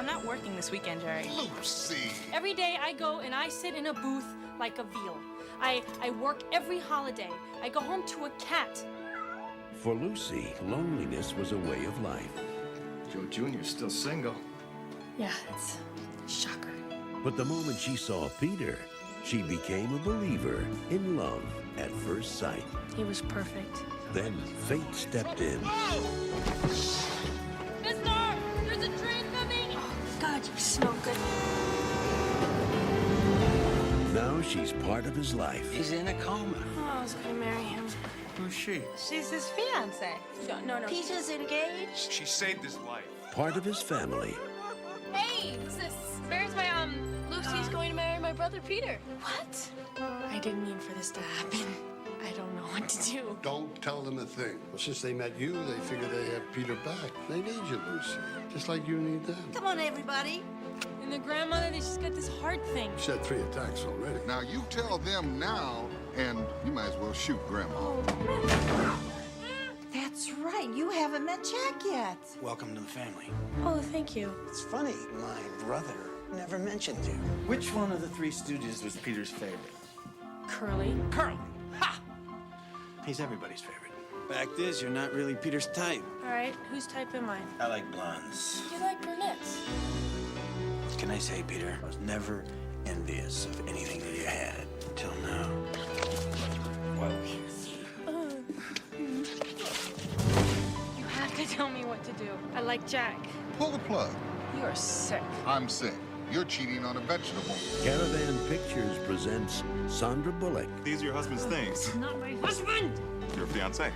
I'm not working this weekend, Jerry. Lucy! Every day I go and I sit in a booth like a veal. I work every holiday. I go home to a cat. For Lucy, loneliness was a way of life. Joe Jr.'s still single. Yeah, it's a shocker. But the moment she saw Peter, she became a believer in love at first sight. He was perfect. Then fate stepped in. Mister, there's a train coming! Oh, God, you smell good. Now she's part of his life. He's in a coma. Oh, I was gonna marry him. Who's she? She's his fiance. No. Peter's engaged. She saved his life. Part of his family. Hey, sis, where's my, Lucy's going to marry my brother Peter. What? I didn't mean for this to happen. I don't know what to do. Don't tell them a thing. Well, since they met you, they figure they have Peter back. They need you, Lucy. Just like you need them. Come on, everybody. And the grandmother, she's got this heart thing. You said 3 attacks already. Now you tell them now, and you might as well shoot Grandma. That's right. You haven't met Jack yet. Welcome to the family. Oh, thank you. It's funny, my brother never mentioned you. Which one of the Three Stooges was Peter's favorite? Curly. Curly! Ha! He's everybody's favorite. Fact is, you're not really Peter's type. All right, whose type am I? I like blondes. You like brunettes. What can I say, Peter? I was never envious of anything that you had until now. Well, You have to tell me what to do. I like Jack. Pull the plug. You are sick. I'm sick. You're cheating on a vegetable. Caravan Pictures presents Sandra Bullock, These are your husband's things. Not my husband! Your fiance.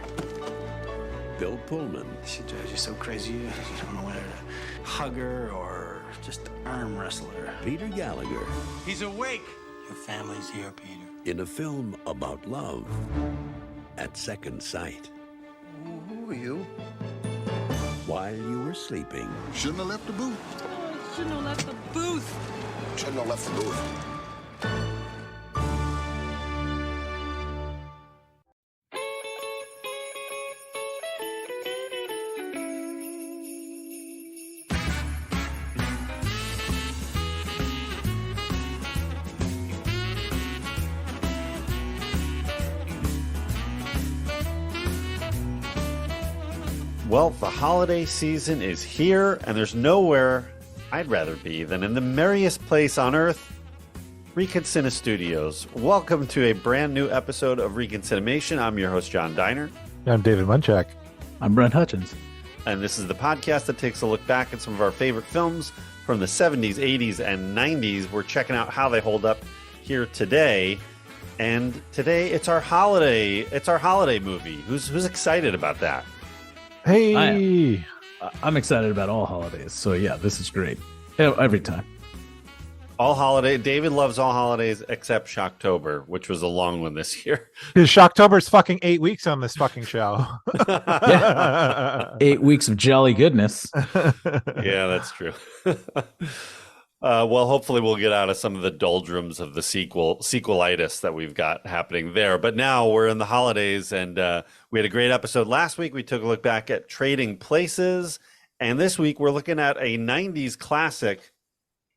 Bill Pullman, she drives you so crazy, you don't know whether to hug her or just arm wrestle her. Peter Gallagher, He's awake! Your family's here, Peter. in a film about love at second sight. Who are you? While you were sleeping, Shouldn't have left the booth. Oh, I shouldn't have left the booth. Shouldn't have left the booth. Well, the holiday season is here, and there's nowhere I'd rather be than in the merriest place on earth, ReconCine Studios. Welcome to a brand new episode of ReconCinemation. I'm your host, John Diner. I'm David Munchak. I'm Brent Hutchins. And this is the podcast that takes a look back at some of our favorite films from the 70s, 80s, and 90s. We're checking out how they hold up here today. And today it's our holiday movie. Who's excited about that? Hey, I'm excited about all holidays. So yeah, this is great. Every time. All holiday. David loves all holidays except Shocktober, which was a long one this year. because Shocktober's fucking 8 weeks on this fucking show. Yeah. 8 weeks of jolly goodness. Yeah, that's true. Well, hopefully we'll get out of some of the doldrums of the sequelitis that we've got happening there. But now we're in the holidays, and we had a great episode last week. We took a look back at Trading Places, and this week we're looking at a 90s classic,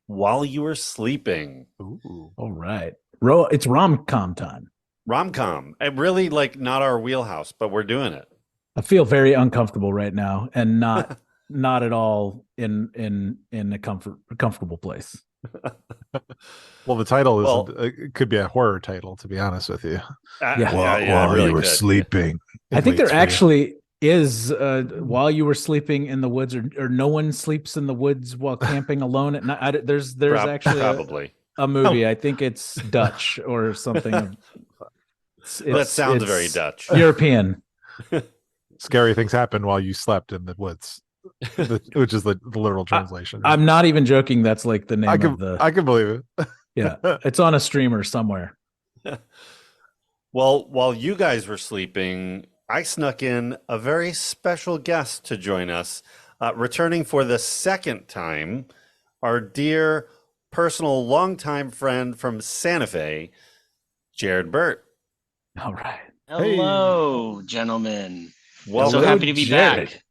While You Were Sleeping. Ooh. All right. It's rom-com time. Rom-com. And really, like, not our wheelhouse, but we're doing it. I feel very uncomfortable right now and not not at all in a comfortable place. Well, the title it could be a horror title, to be honest with you. While really you were could. sleeping. I think there actually is while you were sleeping in the woods, or no one sleeps in the woods while camping alone at night. There's actually probably a movie. I think it's Dutch or something. That sounds very Dutch. European. Scary things happen while you slept in the woods, which is the literal translation. I'm not even joking. That's like the name I can believe it. Yeah, it's on a streamer somewhere. Well, while you guys were sleeping, I snuck in a very special guest to join us, returning for the second time, our dear personal longtime friend from Santa Fe, Jarrod Burt. All right. Hello, gentlemen. Well, so happy to be Jared. back.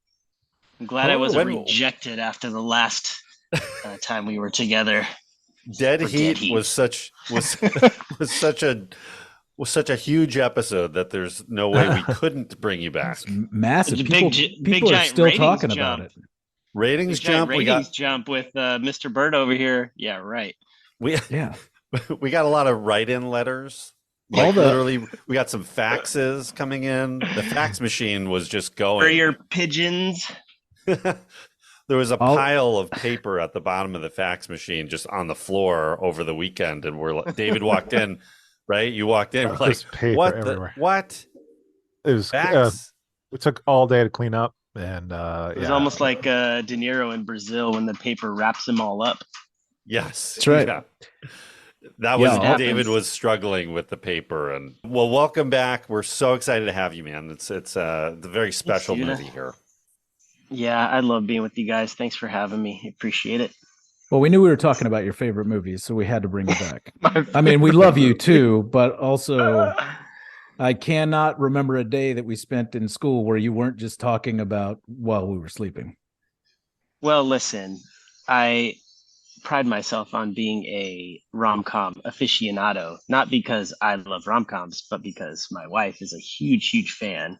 I'm glad I wasn't rejected after the last time we were together. Dead For Heat, Dead Heat. was such a huge episode that there's no way we couldn't bring you back. Massive. Big People are giant still ratings talking jump. about it. Ratings Big giant jump. ratings jump with Mr. Bird over here. Yeah, right. We got a lot of write-in letters. Literally, we got some faxes coming in. The fax machine was just going. For your pigeons. There was a pile of paper at the bottom of the fax machine just on the floor over the weekend, and David walked in, right? You walked in, we're like, what? What? It was. Fax? It took all day to clean up, and it was almost like De Niro in Brazil when the paper wraps them all up. Yes, that's right. Yeah. That was David was struggling with the paper, and well, welcome back. We're so excited to have you, man. It's a very special movie here. Yeah, I love being with you guys. Thanks for having me. Appreciate it. Well, we knew we were talking about your favorite movies, so we had to bring you back. I mean, we love you too, but also I cannot remember a day that we spent in school where you weren't just talking about while we were sleeping. Well, listen, I pride myself on being a rom-com aficionado, not because I love rom-coms, but because my wife is a huge, huge fan.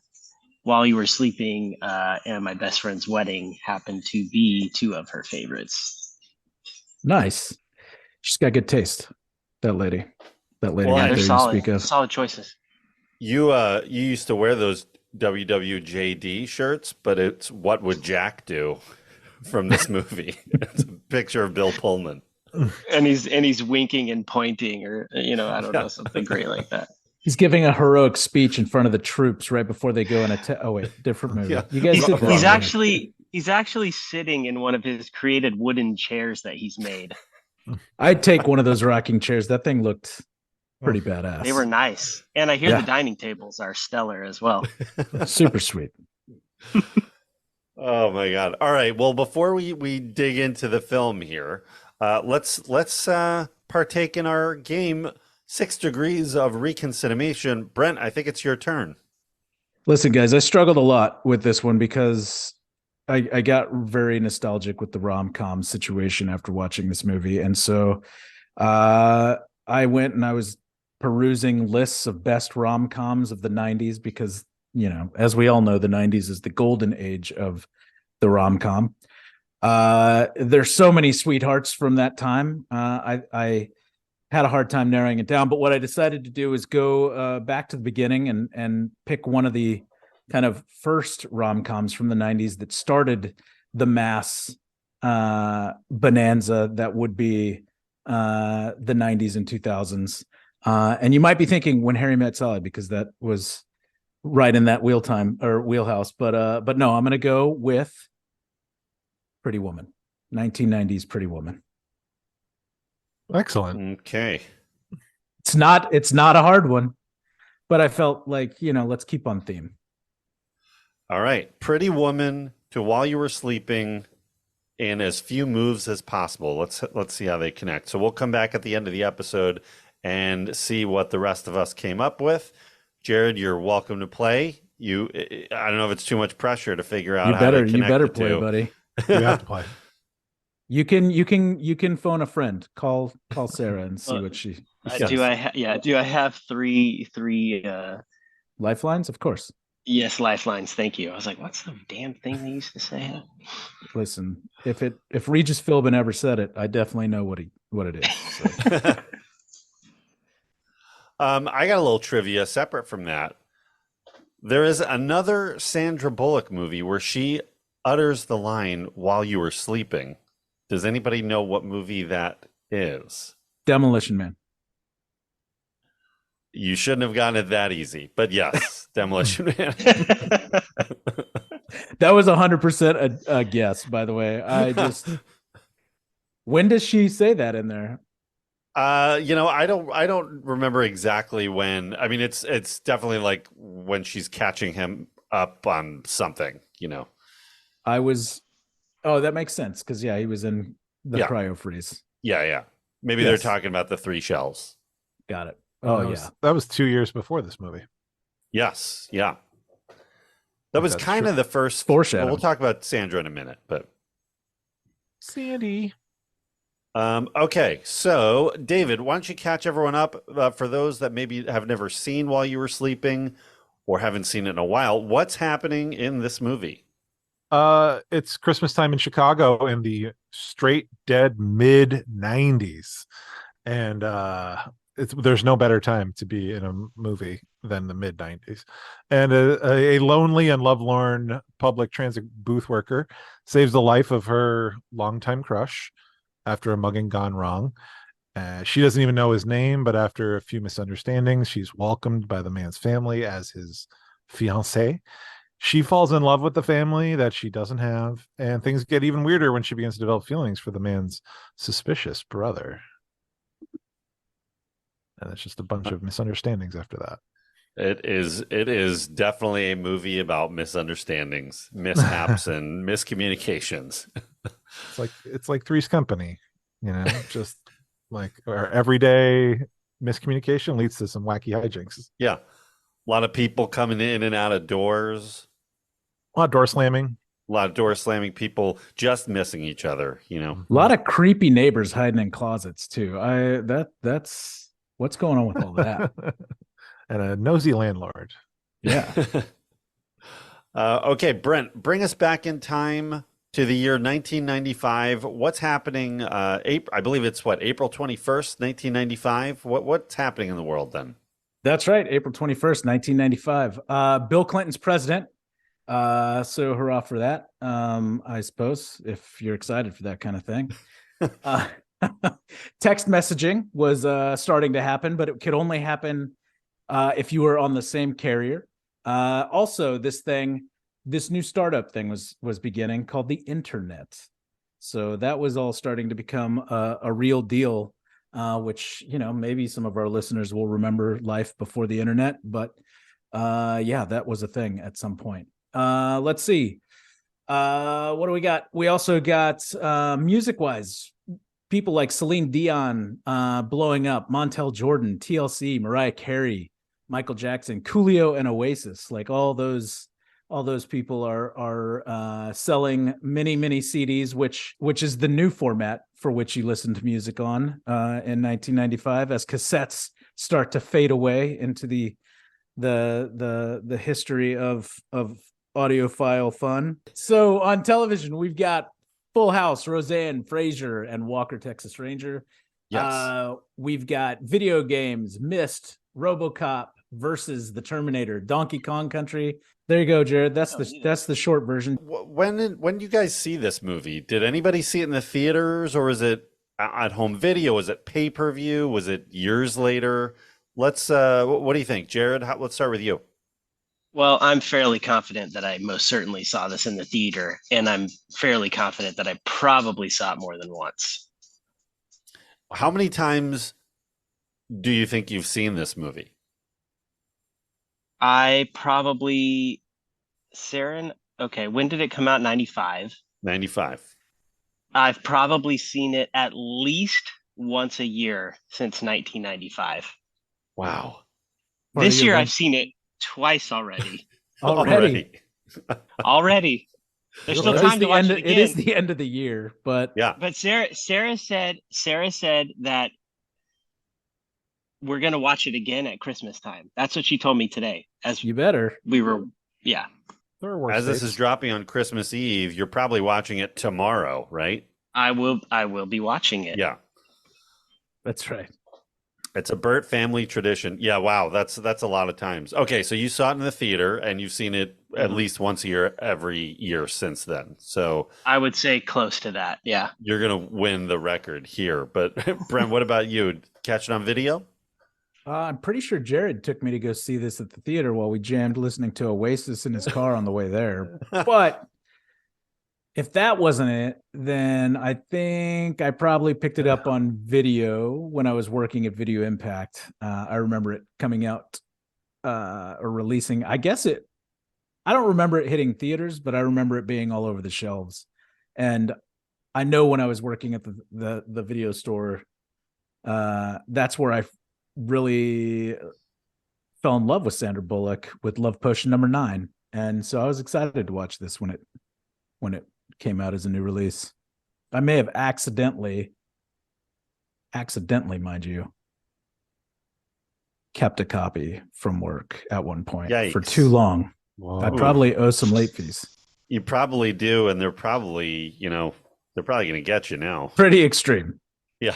While You Were Sleeping and My Best Friend's Wedding happened to be two of her favorites. Nice. She's got good taste, that lady. That lady. Well, right they're there solid. You speak of. Solid choices. You used to wear those WWJD shirts, but it's What Would Jack Do from this movie. It's a picture of Bill Pullman. And he's winking and pointing, or I don't know, something great like that. He's giving a heroic speech in front of the troops right before they go in a oh wait, different movie. Yeah. You guys did he's actually sitting in one of his created wooden chairs that he's made. I'd take one of those rocking chairs. That thing looked pretty badass. They were nice. And I hear the dining tables are stellar as well. Super sweet. Oh my God. All right. Well, before we dig into the film here, let's partake in our game, 6 Degrees of ReconCinemation. Brent, I think it's your turn. Listen, guys, I struggled a lot with this one because I got very nostalgic with the rom-com situation after watching this movie. And so I went and I was perusing lists of best rom-coms of the 90s because, as we all know, the 90s is the golden age of the rom-com. There's so many sweethearts from that time. I had a hard time narrowing it down, but what I decided to do is go back to the beginning and pick one of the kind of first rom-coms from the 90s that started the mass bonanza that would be the 90s and 2000s. And you might be thinking When Harry Met Sally, because that was right in that wheelhouse. But no, I'm going to go with Pretty Woman, 1990s Pretty Woman. Excellent. Okay. It's not a hard one, but I felt like, let's keep on theme. All right. Pretty Woman to While You Were Sleeping in as few moves as possible. Let's see how they connect. So we'll come back at the end of the episode and see what the rest of us came up with. Jarrod, you're welcome to play. I don't know if it's too much pressure to figure out how to connect you better the play, two. buddy. You have to play. You can phone a friend. Call Sarah and see what she says. Do I have three lifelines? Of course. Yes, lifelines. Thank you. I was like, what's the damn thing they used to say? Listen, if Regis Philbin ever said it, I definitely know what it is. So. I got a little trivia separate from that. There is another Sandra Bullock movie where she utters the line "While You Were Sleeping." Does anybody know what movie that is? Demolition Man. You shouldn't have gotten it that easy, but yes, Demolition Man. That was 100% a guess, by the way. When does she say that in there? I don't remember exactly when. I mean, it's definitely like when she's catching him up on something, Oh, that makes sense because he was in the cryo freeze. Yeah. Maybe they're talking about the 3 shells. Got it. That was 2 years before this movie. Yes, yeah. That was kind of the first foreshadow. We'll talk about Sandra in a minute, but Sandy. Okay, so David, why don't you catch everyone up for those that maybe have never seen While You Were Sleeping or haven't seen it in a while? What's happening in this movie? It's Christmas time in Chicago in the straight dead mid 90s. And there's no better time to be in a movie than the mid 90s. And a lonely and lovelorn public transit booth worker saves the life of her longtime crush after a mugging gone wrong. She doesn't even know his name, but after a few misunderstandings, she's welcomed by the man's family as his fiancée. She falls in love with the family that she doesn't have, and things get even weirder when she begins to develop feelings for the man's suspicious brother. And it's just a bunch of misunderstandings after that. It is definitely a movie about misunderstandings, mishaps, and miscommunications. It's like Three's Company, just like our everyday miscommunication leads to some wacky hijinks. Yeah. A lot of people coming in and out of doors. A lot of door slamming. A lot of door slamming, people just missing each other, A lot of creepy neighbors hiding in closets too. That's what's going on with all that. And a nosy landlord. Yeah. Okay, Brent, bring us back in time to the year 1995. What's happening? I believe it's April 21st, 1995. What's happening in the world then? That's right. April 21st, 1995. Bill Clinton's president. So hurrah for that. I suppose if you're excited for that kind of thing. Text messaging was starting to happen, but it could only happen if you were on the same carrier. Also, this new startup thing was beginning called the internet. So that was all starting to become a real deal, which, maybe some of our listeners will remember life before the internet. But yeah, that was a thing at some point. Let's see. What do we got? We also got music-wise, people like Celine Dion blowing up, Montel Jordan, TLC, Mariah Carey, Michael Jackson, Coolio, and Oasis. Like all those people are selling many CDs, which is the new format for which you listen to music on in 1995 as cassettes start to fade away into the history of audiophile fun. So on television, we've got Full House, Roseanne, Frasier, and Walker, Texas Ranger. Yes. We've got video games, Myst, RoboCop versus the Terminator, Donkey Kong Country. There you go, Jarrod. That's the short version. When you guys see this movie, did anybody see it in the theaters, or was it at home video? Was it pay-per-view? Was it years later? Let's what do you think, Jarrod? Let's start with you. Well, I'm fairly confident that I most certainly saw this in the theater, and I'm fairly confident that I probably saw it more than once. How many times do you think you've seen this movie? I probably, Saren, okay, when did it come out? 95? 95. I've probably seen it at least once a year since 1995. Wow. This year I've seen it twice already. Already. There's still time to watch it again. It is the end of the year, but yeah. But Sarah said that we're gonna watch it again at Christmas time. That's what she told me today. As you better. We were, yeah. As this is dropping on Christmas Eve, you're probably watching it tomorrow, right? I will be watching it. Yeah. That's right. It's a Burt family tradition. Yeah, wow, that's a lot of times. Okay, so you saw it in the theater, and you've seen it at least once a year, every year since then. So I would say close to that. Yeah, you're gonna win the record here. But Brent, what about you? Catch it on video? I'm pretty sure Jarrod took me to go see this at the theater while we jammed listening to Oasis in his car on the way there. But if that wasn't it, then I think I probably picked it up on video when I was working at Video Impact. I remember it coming out or releasing. I don't remember it hitting theaters, but I remember it being all over the shelves. And I know when I was working at the video store, that's where I really fell in love with Sandra Bullock with Love Potion #9. And so I was excited to watch this when it came out as a new release. I may have accidentally, mind you, kept a copy from work at one point for too long. Whoa. I probably owe some late fees. You probably do, and they're probably going to get you now. Pretty extreme. Yeah.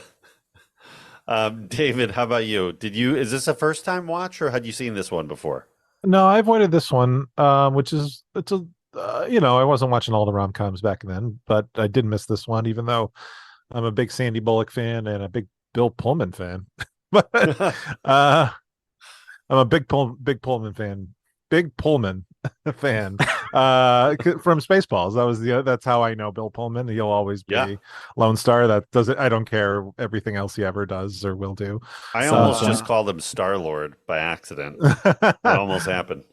David, how about you? Is this a first time watch, or had you seen this one before? No, I avoided this one, which is I wasn't watching all the rom-coms back then, but I did miss this one, even though I'm a big Sandy Bullock fan and a big Bill Pullman fan. But I'm a big Pullman fan. Big Pullman fan from Spaceballs. That's how I know Bill Pullman. He'll always be Lone Star. That does it. I don't care everything else he ever does or will do. I almost just called him Star-Lord by accident. That almost happened.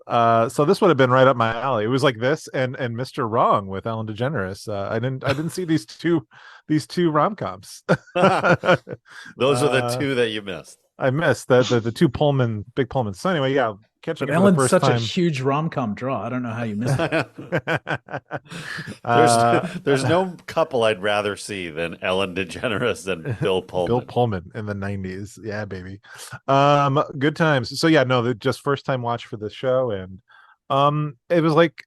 So this would have been right up my alley. It was like this and Mr. Wrong with Ellen DeGeneres. I didn't see these two rom-coms. Those are the two that you missed. I missed the two big Pullmans. So anyway, yeah, catch up. Ellen's such a huge rom-com draw. I don't know how you missed it. There's no couple I'd rather see than Ellen DeGeneres than Bill Pullman. Bill Pullman in the 90s. Yeah, baby. Good times. So yeah, no, just first time watch for this show, and it was like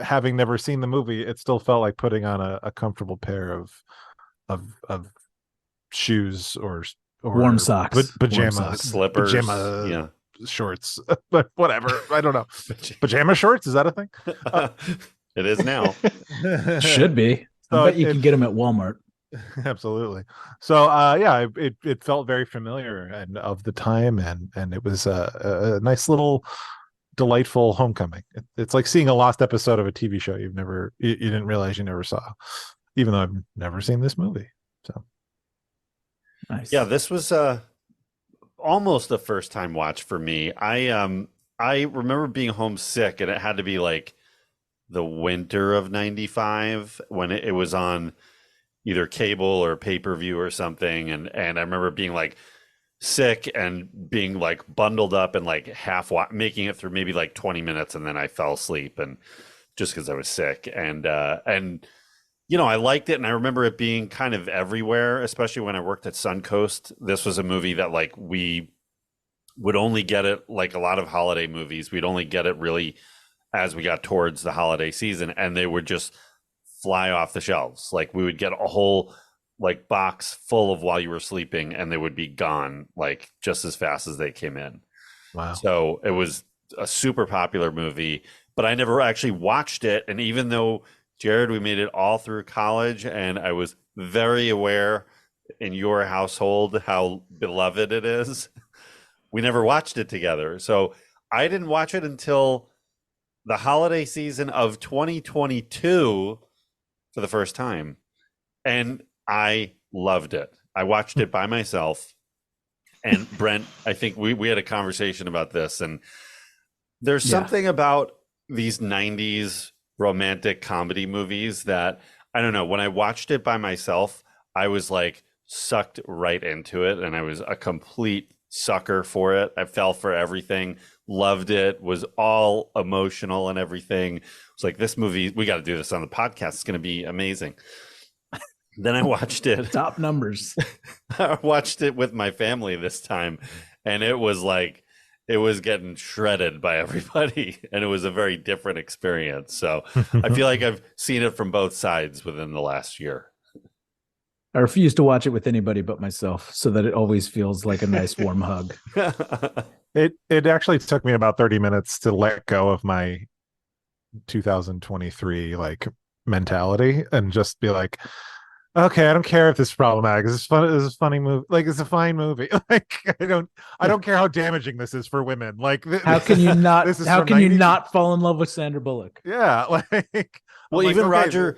having never seen the movie, it still felt like putting on a comfortable pair of shoes or warm socks, pajamas, slippers, shorts, but whatever. I don't know. Pajama shorts, is that a thing? It is now. Should be. I bet you can get them at Walmart. Absolutely. So it felt very familiar and of the time, and it was a nice little delightful homecoming. It's like seeing a lost episode of a TV show you didn't realize you never saw, even though I've never seen this movie. So nice. Yeah, this was almost a first time watch for me. I remember being homesick, and it had to be like the winter of '95 when it was on either cable or pay-per-view or something, and I remember being like sick and being like bundled up and like making it through maybe like 20 minutes, and then I fell asleep, and just because I was sick, and I liked it, and I remember it being kind of everywhere, especially when I worked at Suncoast. This was a movie that like we would only get it, like a lot of holiday movies, we'd only get it really as we got towards the holiday season, and they would just fly off the shelves. Like we would get a whole like box full of While You Were Sleeping, and they would be gone like just as fast as they came in. Wow. So it was a super popular movie, but I never actually watched it. And even though, Jarrod, we made it all through college, and I was very aware in your household how beloved it is, we never watched it together. So I didn't watch it until the holiday season of 2022 for the first time. And I loved it. I watched it by myself. And Brent, I think we had a conversation about this. And there's something about these 90s romantic comedy movies that, I don't know, when I watched it by myself, I was like sucked right into it, and I was a complete sucker for it. I fell for everything, loved it, was all emotional and everything. It's like, this movie, we got to do this on the podcast, it's going to be amazing. Then I watched it. Top numbers. I watched it with my family this time, and it was like, it was getting shredded by everybody, and it was a very different experience. So I feel like I've seen it from both sides within the last year. I refuse to watch it with anybody but myself, so that it always feels like a nice warm hug. It actually took me about 30 minutes to let go of my 2023 like mentality and just be like, okay, I don't care if this is problematic. This is fun. This is a funny movie. Like, it's a fine movie. Like, I don't care how damaging this is for women. Like, how can you not? How can you not fall in love with Sandra Bullock? Yeah, like, well, even Roger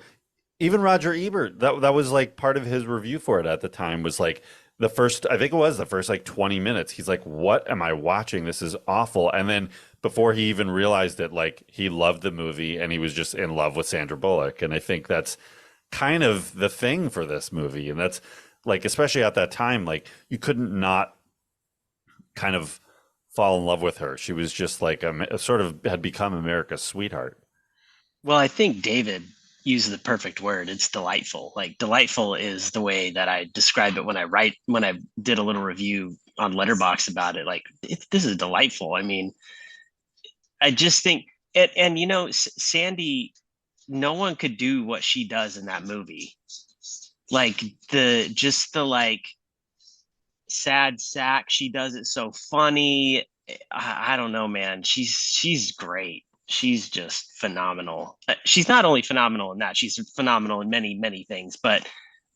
Ebert, that was like part of his review for it at the time, was like the first like 20 minutes. He's like, what am I watching? This is awful. And then before he even realized it, like, he loved the movie and he was just in love with Sandra Bullock. And I think that's kind of the thing for this movie. And that's like, especially at that time, like, you couldn't not kind of fall in love with her. She was just like a sort of had become America's sweetheart. Well, I think David use the perfect word. It's delightful. Like delightful is the way that I describe it when I did a little review on Letterboxd about it. Like this is delightful. I mean, I just think it, and you know, Sandy, no one could do what she does in that movie. Like the like sad sack, she does it so funny. I don't know, man. She's great. She's just phenomenal. She's not only phenomenal in that, she's phenomenal in many, many things. But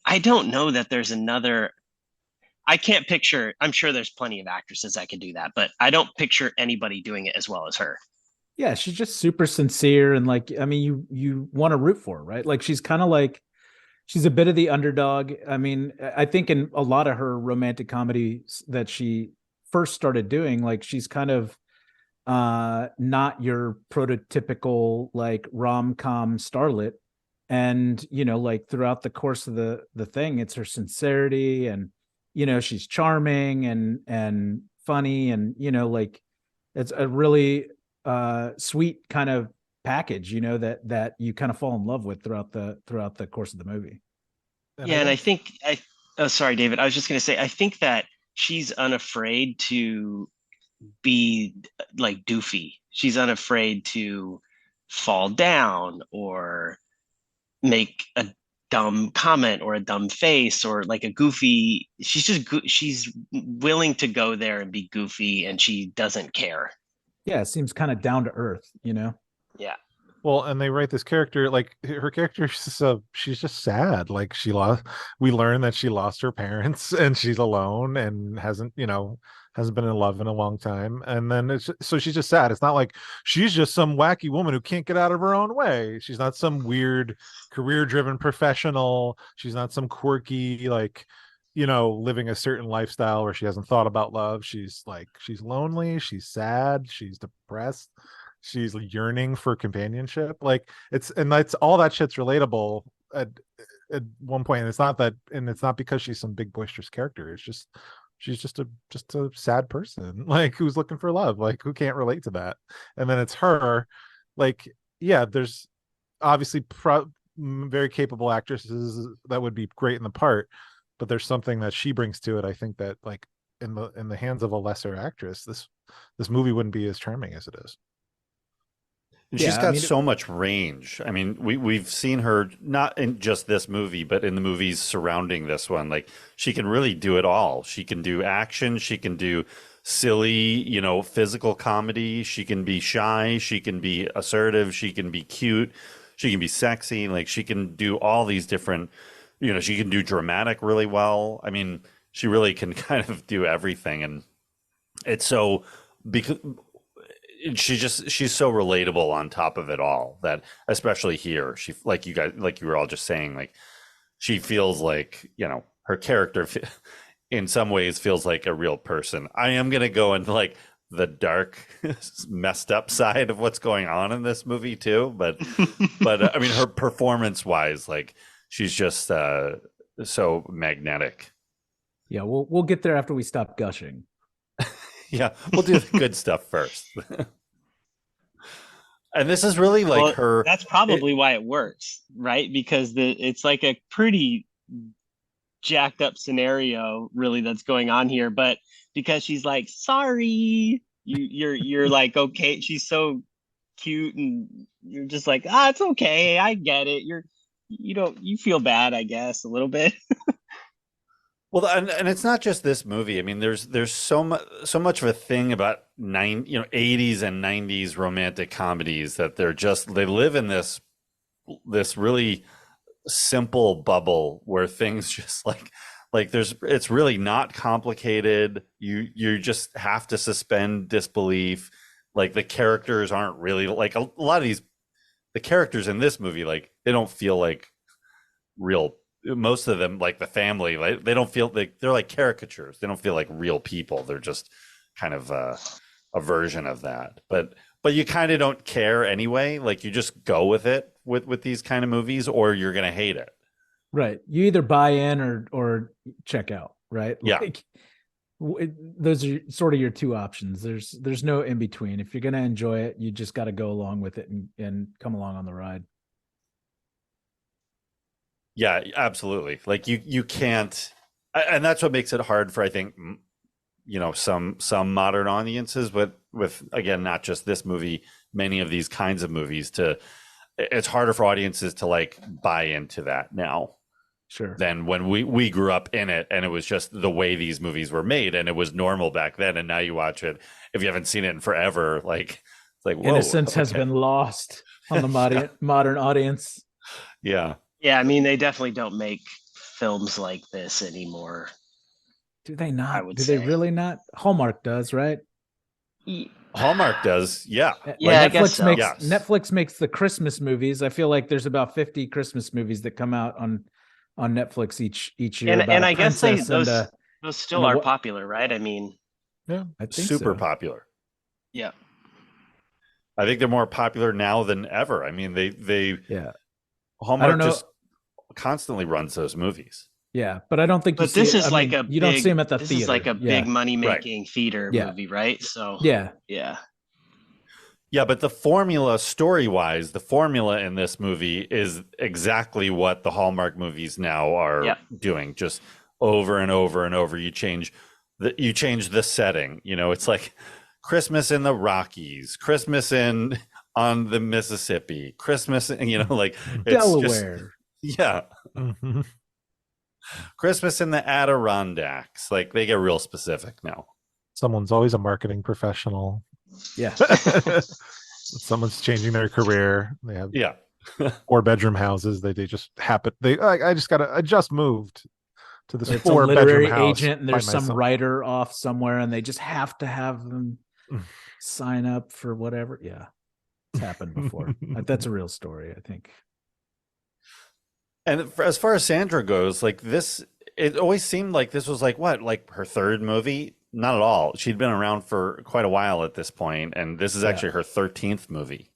I don't know that there's another. I can't picture. I'm sure there's plenty of actresses that can do that, but I don't picture anybody doing it as well as her. Yeah, she's just super sincere, and like, I mean, you want to root for her, right? Like she's kind of like, she's a bit of the underdog. I mean, I think in a lot of her romantic comedies that she first started doing, like she's kind of not your prototypical like rom-com starlet. And, you know, like throughout the course of the thing, it's her sincerity, and, you know, she's charming and funny, and, you know, like it's a really sweet kind of package, you know, that you kind of fall in love with throughout the course of the movie. Yeah, and I think oh, sorry, David. I was just going to say, I think that she's unafraid to be like doofy. She's unafraid to fall down or make a dumb comment or a dumb face or like a goofy. She's willing to go there and be goofy, and she doesn't care. Yeah, it seems kind of down to earth, you know? Yeah. Well, and they write this character, like her character, she's just sad. Like we learn that she lost her parents and she's alone and hasn't been in love in a long time. And then so she's just sad. It's not like she's just some wacky woman who can't get out of her own way. She's not some weird career-driven professional. She's not some quirky, like, living a certain lifestyle where she hasn't thought about love. She's lonely, she's sad, she's depressed, she's yearning for companionship. Like that's all that shit's relatable at one point. And it's not because she's some big boisterous character. It's just she's just a sad person, like, who's looking for love, like, who can't relate to that. And then it's her, like, yeah, there's obviously very capable actresses that would be great in the part, but there's something that she brings to it. I think that, like, in the hands of a lesser actress, this movie wouldn't be as charming as it is. And she's got so much range. I mean, we've seen her not in just this movie, but in the movies surrounding this one. Like, she can really do it all. She can do action. She can do silly, physical comedy. She can be shy. She can be assertive. She can be cute. She can be sexy. Like, she can do all these different, she can do dramatic really well. I mean, she really can kind of do everything. And it's so, because she's so relatable on top of it all, that especially here, she, like you were all just saying, like, she feels like, her character in some ways feels like a real person. I am going to go into like the dark, messed up side of what's going on in this movie too. But I mean, her performance wise, like, she's just so magnetic. Yeah. We'll get there after we stop gushing. Yeah, we'll do the good stuff first. And this is really like her. That's probably why it works, right? Because it's like a pretty jacked up scenario, really, that's going on here. But because she's like, sorry, you're like, okay, she's so cute, and you're just like, it's okay, I get it. You feel bad, I guess, a little bit. Well, and it's not just this movie. I mean, there's so much of a thing about 80s and 90s romantic comedies that they live in this really simple bubble where things just like it's really not complicated. You just have to suspend disbelief. Like, the characters aren't really, like, a lot of the characters in this movie, like, they don't feel like real. Most of them, like the family, like, they don't feel like, they're like caricatures. They don't feel like real people. They're just kind of a version of that. But you kind of don't care anyway. Like, you just go with it with these kind of movies, or you're gonna hate it. Right. You either buy in or check out. Right. Yeah. Like, those are sort of your two options. There's no in between. If you're gonna enjoy it, you just got to go along with it and come along on the ride. Yeah, absolutely. Like you can't, and that's what makes it hard for, I think, some modern audiences, but with, again, not just this movie, many of these kinds of movies, it's harder for audiences to like buy into that now. Sure. Than when we grew up in it, and it was just the way these movies were made, and it was normal back then. And now you watch it, if you haven't seen it in forever, like it's like, whoa, innocence has been lost on the modern audience. Yeah. Yeah, I mean, they definitely don't make films like this anymore. Do they not? I would Do say. they really not? Hallmark does, right? Hallmark does, yeah. Yeah, I Netflix guess so. makes Yes. Netflix makes the Christmas movies. I feel like there's about 50 Christmas movies that come out on Netflix each year. And I guess those still are what- popular, right? I mean, Yeah, I think Super so. popular. yeah. I think they're more popular now than ever. I mean, they Yeah. Hallmark know. just constantly runs those movies. Yeah, but I don't think. But this is like you don't see them at the this theater. is like a Yeah. big money making theater Yeah. movie, right? So Yeah. yeah. Yeah, but the formula, story-wise, the formula in this movie is exactly what the Hallmark movies now are doing, just over and over and over. You change the setting. It's like Christmas in the Rockies, Christmas on the Mississippi, Christmas, like it's Delaware. Yeah. Mhm. Christmas in the Adirondacks. Like they get real specific now. Someone's always a marketing professional. Yeah. Someone's changing their career. They have Yeah. 4-bedroom houses. They just happen. I just moved to this It's a 4-bedroom literary house agent, and by there's some myself. writer off somewhere, and they just have to have them sign up for whatever. Yeah, it's happened before. That's a real story, I think. And as far as Sandra goes, like this, it always seemed like this was like her third movie. Not at all. She'd been around for quite a while at this point, and this is actually her 13th movie.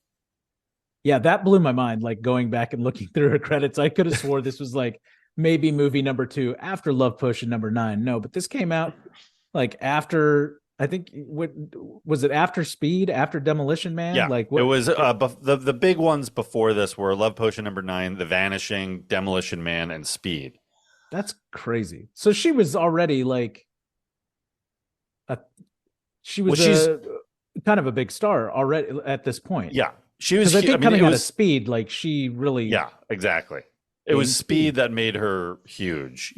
Yeah, that blew my mind. Like going back and looking through her credits, I could have swore this was like maybe movie number 2 after Love Potion number 9. No, but this came out like after. I think what was it, after Speed, after Demolition Man? Yeah, like what, it was the big ones before this were Love Potion number 9, The Vanishing, Demolition Man, and Speed. That's crazy. So she was already like she's kind of a big star already at this point. Yeah, she was. I think coming out of Speed, like she really. Yeah, exactly. It was Speed that made her huge.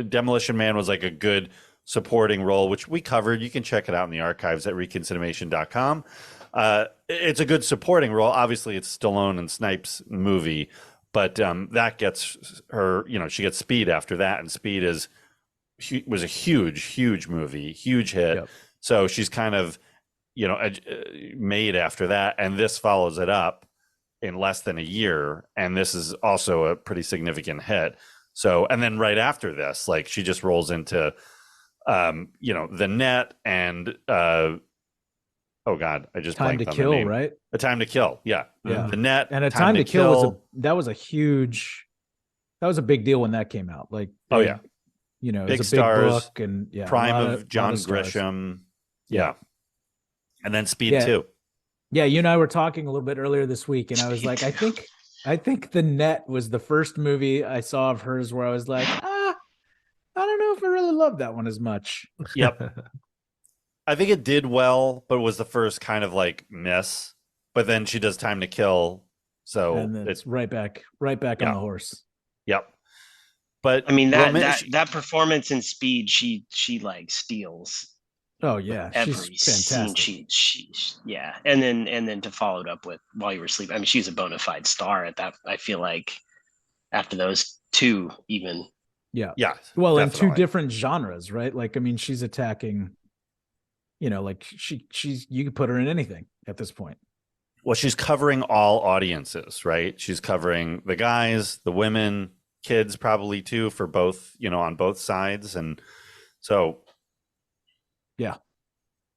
Demolition Man was like a good supporting role, which we covered. You can check it out in the archives at ReconCinemation.com. It's a good supporting role. Obviously, it's Stallone and Snipes movie, but that gets her. She gets Speed after that, and Speed was a huge movie, huge hit. Yep. So she's kind of made after that, and this follows it up in less than a year, and this is also a pretty significant hit. So, and then right after this, like she just rolls into The Net and oh god, I just Time to blanked on Kill, the name. right? A Time to Kill, yeah. The Net and A Time to Kill was a big deal when that came out. Like, oh yeah, it big was a big stars, book, and yeah, prime a lot of John stars. Grisham, yeah. And then Speed 2. Yeah, you and I were talking a little bit earlier this week, and I was like, I think The Net was the first movie I saw of hers where I was like, I don't know if I really love that one as much. Yep. I think it did well, but it was the first kind of like miss. But then she does Time to Kill, so And then it's right back on the horse. Yep. But I mean that performance in Speed, she like steals. Oh yeah, every she's fantastic. Scene she yeah, and then to follow it up with While You Were Sleeping. I mean, she's a bona fide star at that. I feel like after those two, even. Yeah. definitely. Well, in two different genres, right? Like, I mean, she's attacking. Like she's you could put her in anything at this point. Well, she's covering all audiences, right? She's covering the guys, the women, kids, probably too, for both, on both sides, and so. Yeah,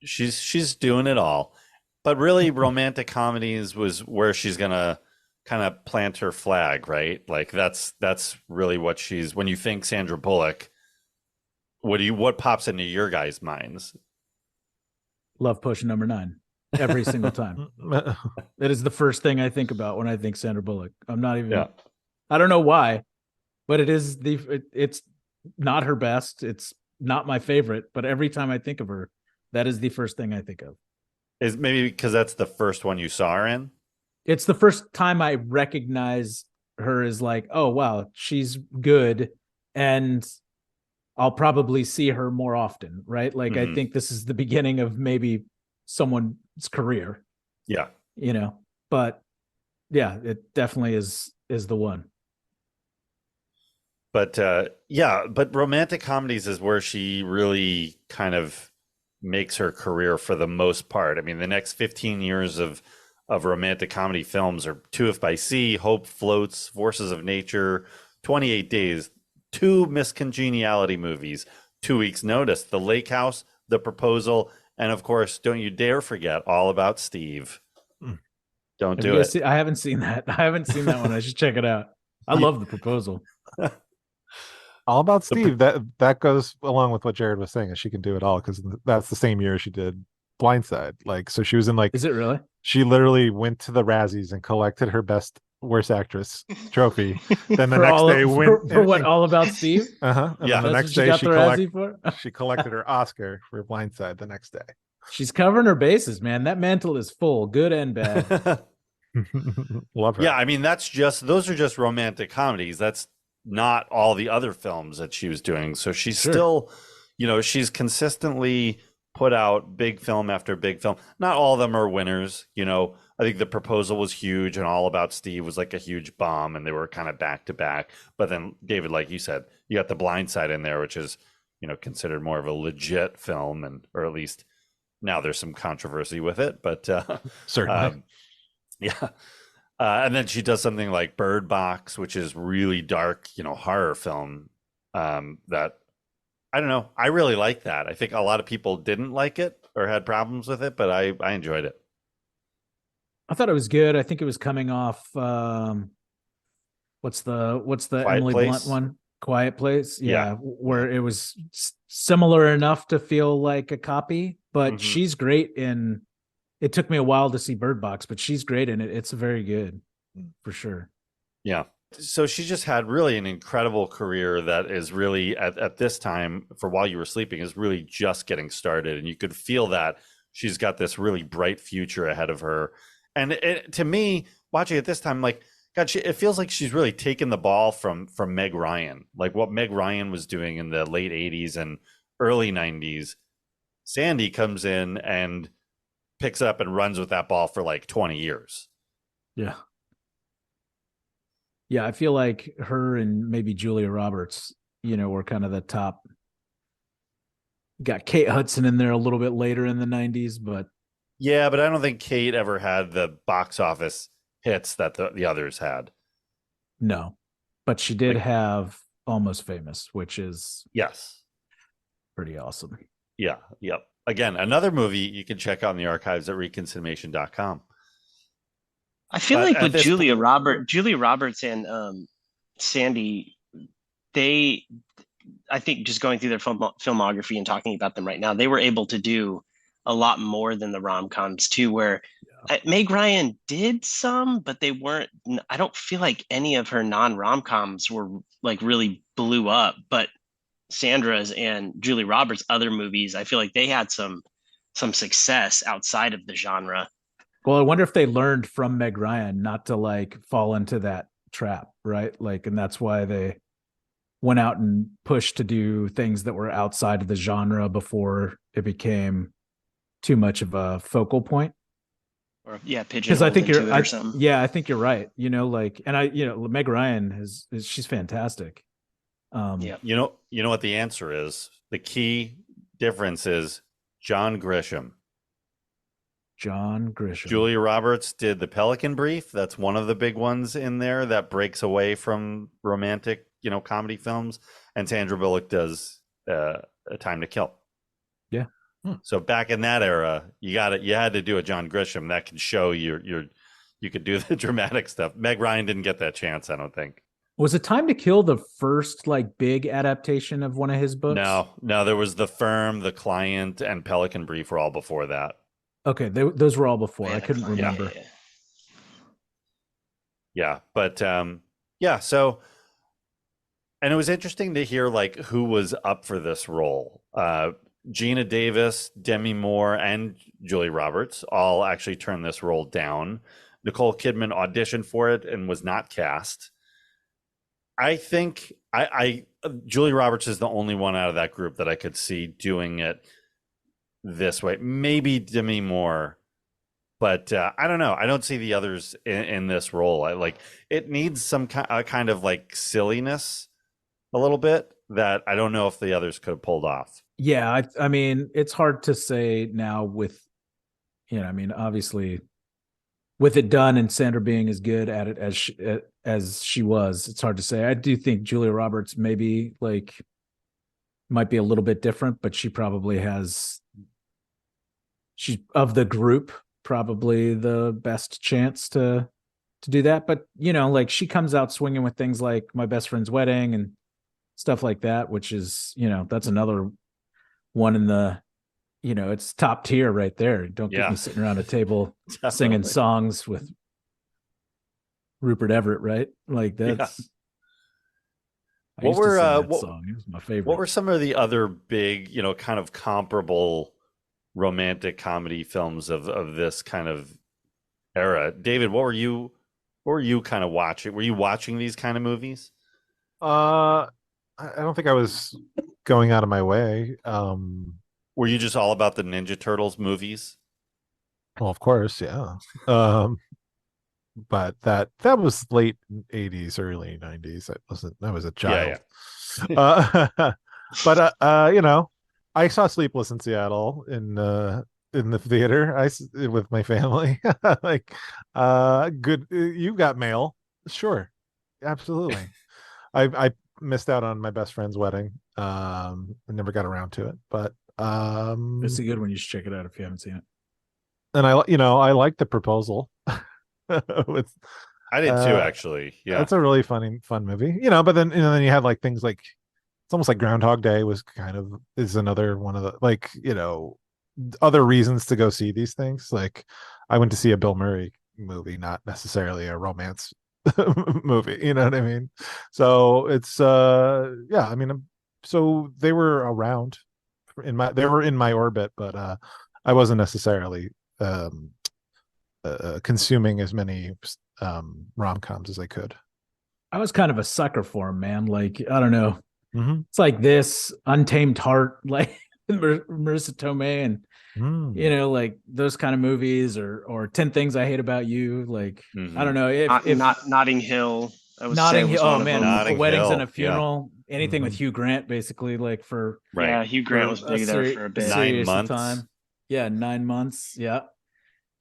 she's doing it all, but really romantic comedies was where she's gonna kind of plant her flag, right? Like that's really what she's. When you think Sandra Bullock, what pops into your guys' minds? Love Potion number 9 every single time. That is the first thing I think about when I think Sandra Bullock. I'm not even. Yeah. I don't know why. but it's not her best. It's not my favorite, but every time I think of her, that is the first thing I think of. Is maybe because that's the first one you saw her in? It's the first time I recognize her as like, oh wow, she's good, and I'll probably see her more often, right? Like I think this is the beginning of maybe someone's career. Yeah. But yeah, it definitely is the one. But but romantic comedies is where she really kind of makes her career for the most part. I mean, the next 15 years of romantic comedy films are Two If by Sea, Hope Floats, Forces of Nature, 28 Days, 2 Miss Congeniality movies, 2 Weeks Notice, The Lake House, The Proposal, and of course, don't you dare forget All About Steve. Don't do it. I haven't seen that. I haven't seen that one. I should check it out. I love The Proposal. All About Steve. That goes along with what Jarrod was saying, is she can do it all, because that's the same year she did Blindside. Like, so she was in like. Is it really? She literally went to the Razzies and collected her best worst actress trophy. Then the next day went for what All About Steve. Yeah. The next day she collected her Oscar for Blindside the next day. She's covering her bases, man. That mantle is full, good and bad. Love her. Yeah, I mean those are just romantic comedies. That's not all the other films that she was doing. So she's still, she's consistently put out big film after big film. Not all of them are winners. I think The Proposal was huge, and All About Steve was like a huge bomb, and they were kind of back to back. But then, David, like you said, you got The Blind Side in there, which is, considered more of a legit film, or at least now there's some controversy with it. But certainly, yeah. And then she does something like Bird Box, which is really dark, horror film. That I don't know. I really like that. I think a lot of people didn't like it or had problems with it, but I enjoyed it. I thought it was good. I think it was coming off. What's the Quiet Emily Place? Blunt one? Quiet Place. Yeah. Where it was similar enough to feel like a copy, but she's great in. It took me a while to see Bird Box, but she's great in it. It's very good, for sure. Yeah. So she just had really an incredible career that is really at this time, for While You Were Sleeping, is really just getting started. And you could feel that she's got this really bright future ahead of her. And to me, watching it this time, like, God, it feels like she's really taken the ball from Meg Ryan, like what Meg Ryan was doing in the late 80s and early 90s. Sandy comes in and picks up and runs with that ball for like 20 years. Yeah. Yeah, I feel like her and maybe Julia Roberts, were kind of the top. Got Kate Hudson in there a little bit later in the 90s, but. Yeah, but I don't think Kate ever had the box office hits that the others had. No, but she did have Almost Famous, which is. Yes. Pretty awesome. Yeah, yep. Again, another movie you can check out in the archives at ReconCinemation.com. I feel like with Julia Roberts and Sandy, I think just going through their filmography and talking about them right now, they were able to do a lot more than the rom-coms too, where Meg Ryan did some, but they weren't, I don't feel like any of her non-rom-coms were like really blew up, but Sandra's and Julia Roberts' other movies, I feel like they had some success outside of the genre. Well, I wonder if they learned from Meg Ryan not to like fall into that trap, right? Like, and that's why they went out and pushed to do things that were outside of the genre before it became too much of a focal point. Or pigeonholed because I think into it or something. Yeah, I think you're right. And Meg Ryan she's fantastic. You know what the answer is? The key difference is John Grisham. Julia Roberts did The Pelican Brief. That's one of the big ones in there that breaks away from romantic, comedy films. And Sandra Bullock does A Time to Kill. Yeah. So back in that era, you had to do a John Grisham that could show you could do the dramatic stuff. Meg Ryan didn't get that chance, I don't think. Was A Time to Kill the first like big adaptation of one of his books? No, there was The Firm, The Client, and Pelican Brief were all before that. Okay, those were all before. I couldn't remember. Yeah, but so And it was interesting to hear like who was up for this role. Gina Davis, Demi Moore, and Julie Roberts all actually turned this role down. Nicole Kidman auditioned for it and was not cast. I think Julie Roberts is the only one out of that group that I could see doing it this way. Maybe Demi Moore, but I don't know. I don't see the others in this role. It needs some kind of like silliness a little bit that I don't know if the others could have pulled off. Yeah, I mean, it's hard to say now with, I mean, obviously with it done and Sandra being as good at it as she was, it's hard to say. I do think Julia Roberts maybe might be a little bit different, but she's of the group probably the best chance to do that. But she comes out swinging with things like My Best Friend's Wedding and stuff like that, which is that's another one in the it's top tier right there. Don't get me sitting around a table singing songs with Rupert Everett, right? Like that's what were song. It was my favorite. What were some of the other big kind of comparable romantic comedy films of this kind of era? David, what were you kind of watching? Were you watching these kind of movies? I don't think I was going out of my way. Were you just all about the Ninja Turtles movies? Well, of course, yeah. But that was late 80s, early 90s. I was a child. Yeah. But I saw Sleepless in Seattle in the theater with my family. Good. You got mail. Sure. Absolutely. I missed out on My Best Friend's Wedding. I never got around to it, but it's a good one. You should check it out if you haven't seen it. And I like The Proposal. I did too, actually. Yeah, it's a really fun movie. But then then you had like things like it's almost like Groundhog Day is another one of the other reasons to go see these things. Like I went to see a Bill Murray movie, not necessarily a romance movie. You know what I mean? So it's so they were around they were in my orbit, but I wasn't necessarily consuming as many rom-coms as I could. I was kind of a sucker for them, man. Like, I don't know. Mm-hmm. It's like this Untamed Heart, like Marissa Tomei, and like those kind of movies, or 10 Things I Hate About You. Like, I don't know if not Notting Hill. Notting Hill. Oh man, Notting Weddings Hill. and a Funeral. Anything with Hugh Grant, basically, like for yeah, Hugh Grant was big there for a bit. 9 months. Time. Yeah, 9 months. Yeah,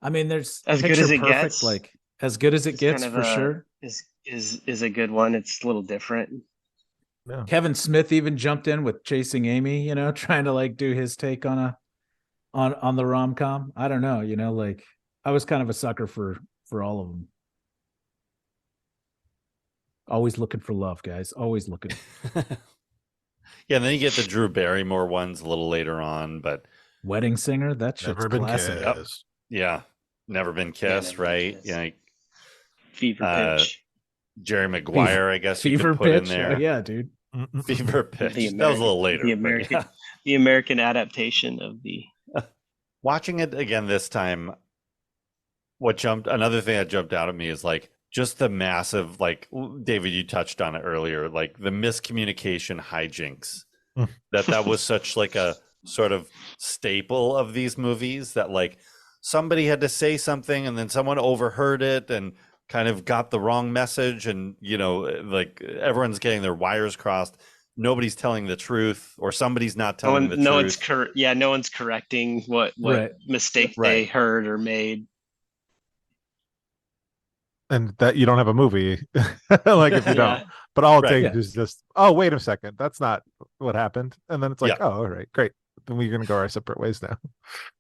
I mean, there's as good as it gets. Like as good as it gets for sure. Is a good one. It's a little different. Yeah. Kevin Smith even jumped in with Chasing Amy. Trying to like do his take on the rom-com. I don't know. Like I was kind of a sucker for all of them. Always looking for love, guys. Always looking. Yeah, and then you get the Drew Barrymore ones a little later on, but Wedding Singer, that shit's Never Been classic. Kissed. Yeah, Never Been Kissed, right? Yeah, Fever Pitch. Jerry Maguire, I guess you Fever could put in Pitch. there. Oh, yeah, dude. Fever Pitch. That was a little later. The American adaptation of the. Watching it again this time, another thing that jumped out at me is like just the massive, like David, you touched on it earlier, like the miscommunication hijinks. that was such like a sort of staple of these movies that like somebody had to say something and then someone overheard it and kind of got the wrong message, and like everyone's getting their wires crossed. Nobody's telling the truth, or somebody's not telling the truth. No one's correcting what mistake they heard or made. And that you don't have a movie, like if you don't. But all it takes is just, oh, wait a second, that's not what happened, and then it's like, oh, all right, great. Then we're gonna go our separate ways now.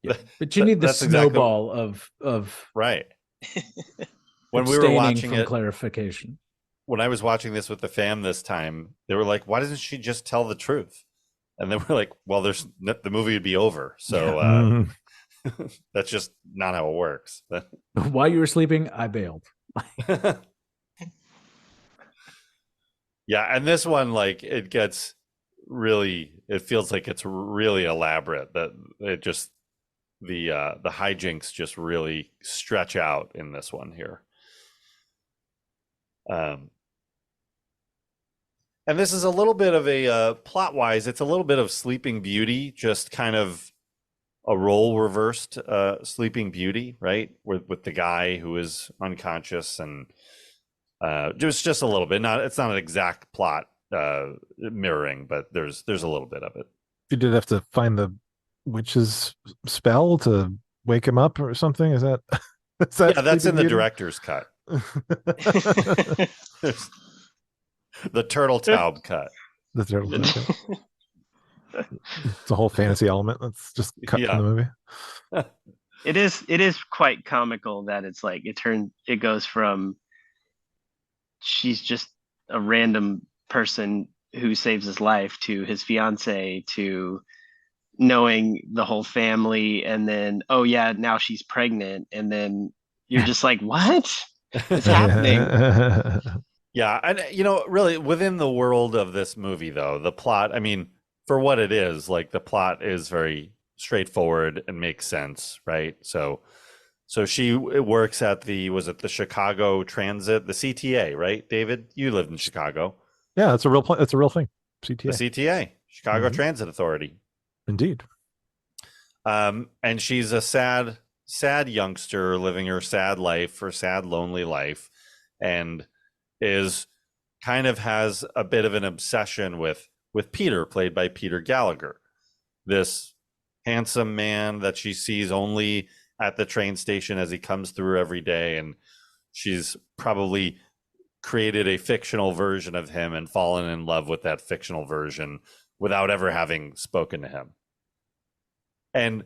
Yeah. But you need the snowball of right. When we were watching from it, clarification. When I was watching this with the fam this time, they were like, "Why doesn't she just tell the truth?" And then we're like, "Well, the movie would be over." So that's just not how it works. While you were sleeping, I bailed. Yeah, and this one, like, it gets really, it feels like it's really elaborate. That it just the hijinks just really stretch out in this one here. And this is a little bit of a plot wise, it's a little bit of Sleeping Beauty, just kind of a role reversed Sleeping Beauty, right? With the guy who is unconscious, and just a little bit. It's not an exact plot mirroring, but there's a little bit of it. You did have to find the witch's spell to wake him up or something. Is that? Yeah, that's in the director's cut. The Turtle Taub cut. The turtle. It's a whole fantasy element that's just cut from the movie. It is quite comical that it's like it goes from she's just a random person who saves his life to his fiance to knowing the whole family, and then oh yeah, now she's pregnant, and then you're just like, what is happening? Yeah, and really within the world of this movie, though, the plot, I mean, for what it is, like the plot is very straightforward and makes sense, right? So she works at the Chicago Transit, the CTA, right? David, you lived in Chicago. Yeah, it's a real it's a real thing. CTA. The CTA, Chicago Transit Authority. Indeed. And she's a sad youngster living her sad life, her sad, lonely life, and has a bit of an obsession with Peter, played by Peter Gallagher, this handsome man that she sees only at the train station as he comes through every day, and she's probably created a fictional version of him and fallen in love with that fictional version without ever having spoken to him. And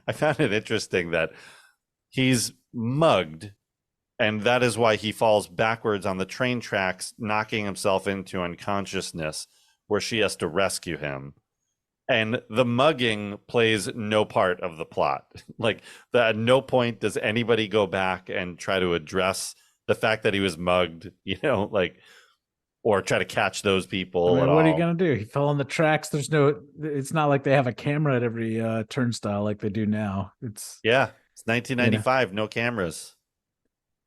I found it interesting that he's mugged, and that is why he falls backwards on the train tracks, knocking himself into unconsciousness, where she has to rescue him. And the mugging plays no part of the plot. Like, at no point does anybody go back and try to address the fact that he was mugged, or try to catch those people. I mean, what are you going to do? He fell on the tracks. It's not like they have a camera at every turnstile like they do now. It's 1995, no cameras.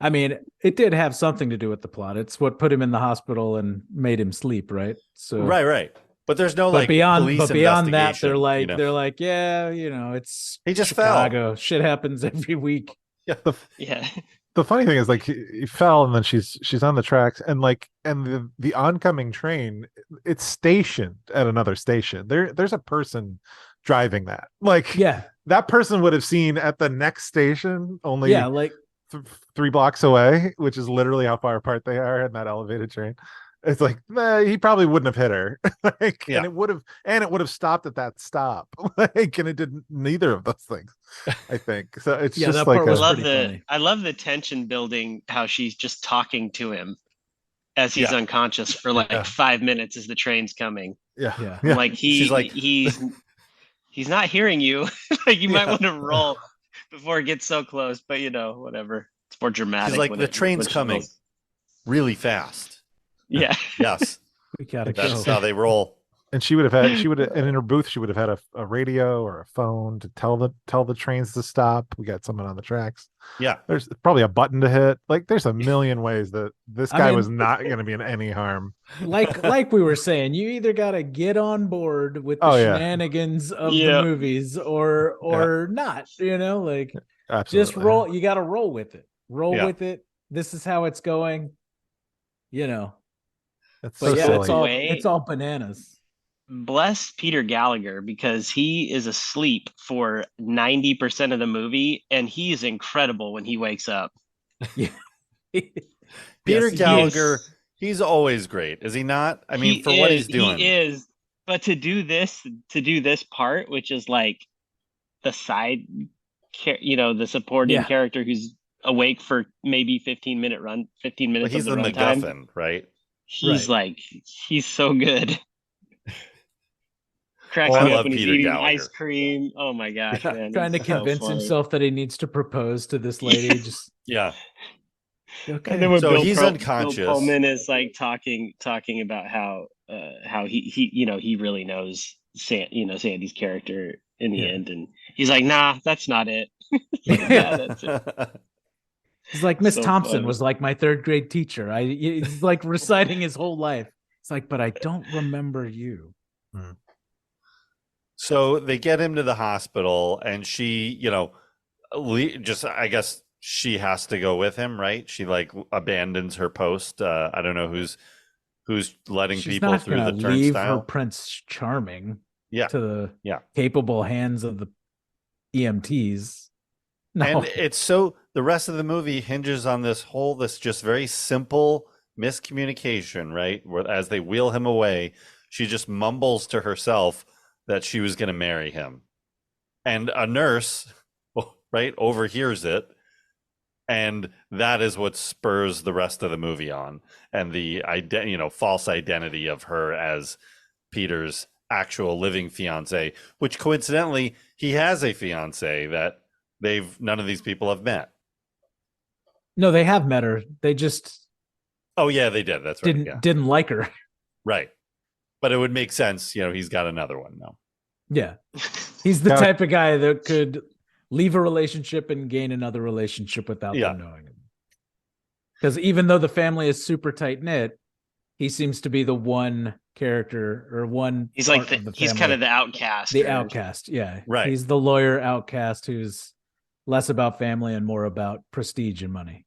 I mean, it did have something to do with the plot. It's what put him in the hospital and made him sleep, right? So right. But there's no beyond that, they're like, it's he just Chicago. fell. Shit happens every week. Yeah. The funny thing is, like, he fell, and then she's on the tracks, and the oncoming train, it's stationed at another station. There's a person driving that. That person would have seen at the next station only 3 blocks away, which is literally how far apart they are in that elevated train. It's like, he probably wouldn't have hit her. And it would have stopped at that stop. And it didn't neither of those things, I think. So it's just that like part was funny. I love the tension building, how she's just talking to him as he's unconscious for 5 minutes as the train's coming. Yeah. Like he's not hearing you. You might want to roll before it gets so close, but whatever. It's more dramatic. She's like, the train's coming really fast. Yeah. Yes. We gotta go. That's how they roll. And and in her booth, she would have had a radio or a phone to tell the trains to stop. We got someone on the tracks. Yeah. There's probably a button to hit. Like, there's a million ways that this guy was not going to be in any harm. Like we were saying, you either got to get on board with the shenanigans of the movies or not, Absolutely. just roll. You got to roll with it. With it. This is how it's going, That's so silly. It's all bananas. Bless Peter Gallagher, because he is asleep for 90% of the movie, and he is incredible when he wakes up. Peter Gallagher, he's always great, is he not? I mean, what he's doing, he is. But to do this part, which is like the side, the supporting character who's awake for maybe 15 minutes he's of the MacGuffin, runtime, right? He's so good. Cracks me up when he's eating ice cream. Oh my gosh, man. Trying to convince himself that he needs to propose to this lady. Just Okay. And then when So he's Bill unconscious. Pullman is like talking about how he really knows Sandy's character in the end, and he's like, nah, that's not it. Yeah, that's it. He's like, Miss So Thompson funny. was like my third grade teacher. He's like reciting his whole life. It's like, but I don't remember you. So they get him to the hospital, and she, just, I guess she has to go with him, right? She like abandons her post. I don't know who's letting She's people not through gonna the leave her turnstile. Prince Charming Yeah. to the Yeah. capable hands of the EMTs. No. And it's so the rest of the movie hinges on this just very simple miscommunication, right? Where as they wheel him away, she just mumbles to herself that she was going to marry him. And a nurse, right, overhears it. And that is what spurs the rest of the movie on. And the false identity of her as Peter's actual living fiance, which coincidentally, he has a fiance that none of these people have met. No, they have met her. They just Oh yeah, they did. That's right. Didn't like her. Right. But it would make sense, he's got another one now. Yeah. He's the type of guy that could leave a relationship and gain another relationship without them knowing it. Because even though the family is super tight knit, he seems to be the one character or one. He's like he's kind of the outcast. The outcast, yeah. Right. He's the lawyer outcast who's less about family and more about prestige and money.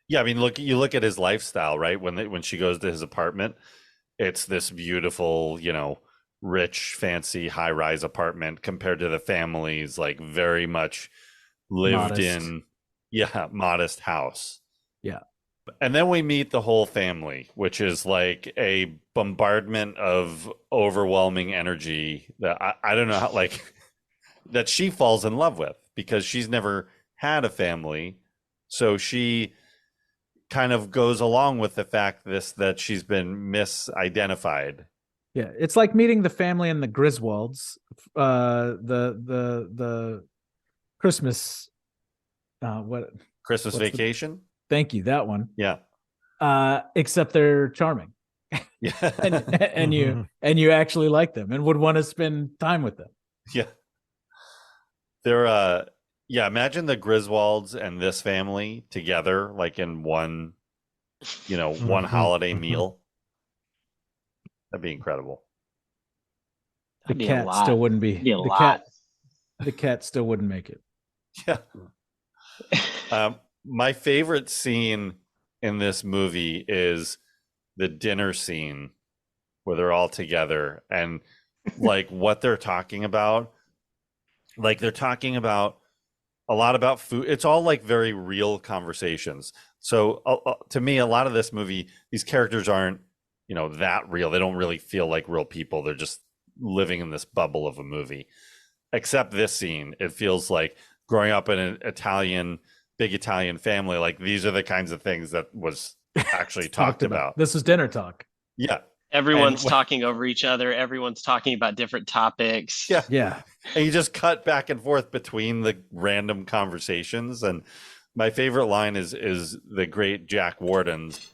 Yeah, I mean, you look at his lifestyle, right? When she goes to his apartment, it's this beautiful, rich, fancy, high-rise apartment compared to the family's like very much lived in, modest house. Yeah. And then we meet the whole family, which is like a bombardment of overwhelming energy that I don't know how, like, that she falls in love with because she's never had a family. So she kind of goes along with the fact that she's been misidentified. Yeah, it's like meeting the family in the Griswolds, the Christmas, Christmas Vacation. Thank you, that one. Yeah. Except they're charming. Yeah. and you actually like them and would want to spend time with them. Yeah. They're imagine the Griswolds and this family together, like in one, one holiday meal. That'd be incredible. The cat still wouldn't be. The cat still wouldn't make it. Yeah. My favorite scene in this movie is the dinner scene where they're all together and like what they're talking about. Like they're talking about a lot about food. It's all like very real conversations. So to me, a lot of this movie, these characters aren't, that real. They don't really feel like real people. They're just living in this bubble of a movie. Except this scene, it feels like growing up in an big Italian family. Like these are the kinds of things that was actually talked about. This is dinner talk. Yeah. Everyone's talking over each other. Everyone's talking about different topics. Yeah. Yeah. And you just cut back and forth between the random conversations. And my favorite line is the great Jack Warden's.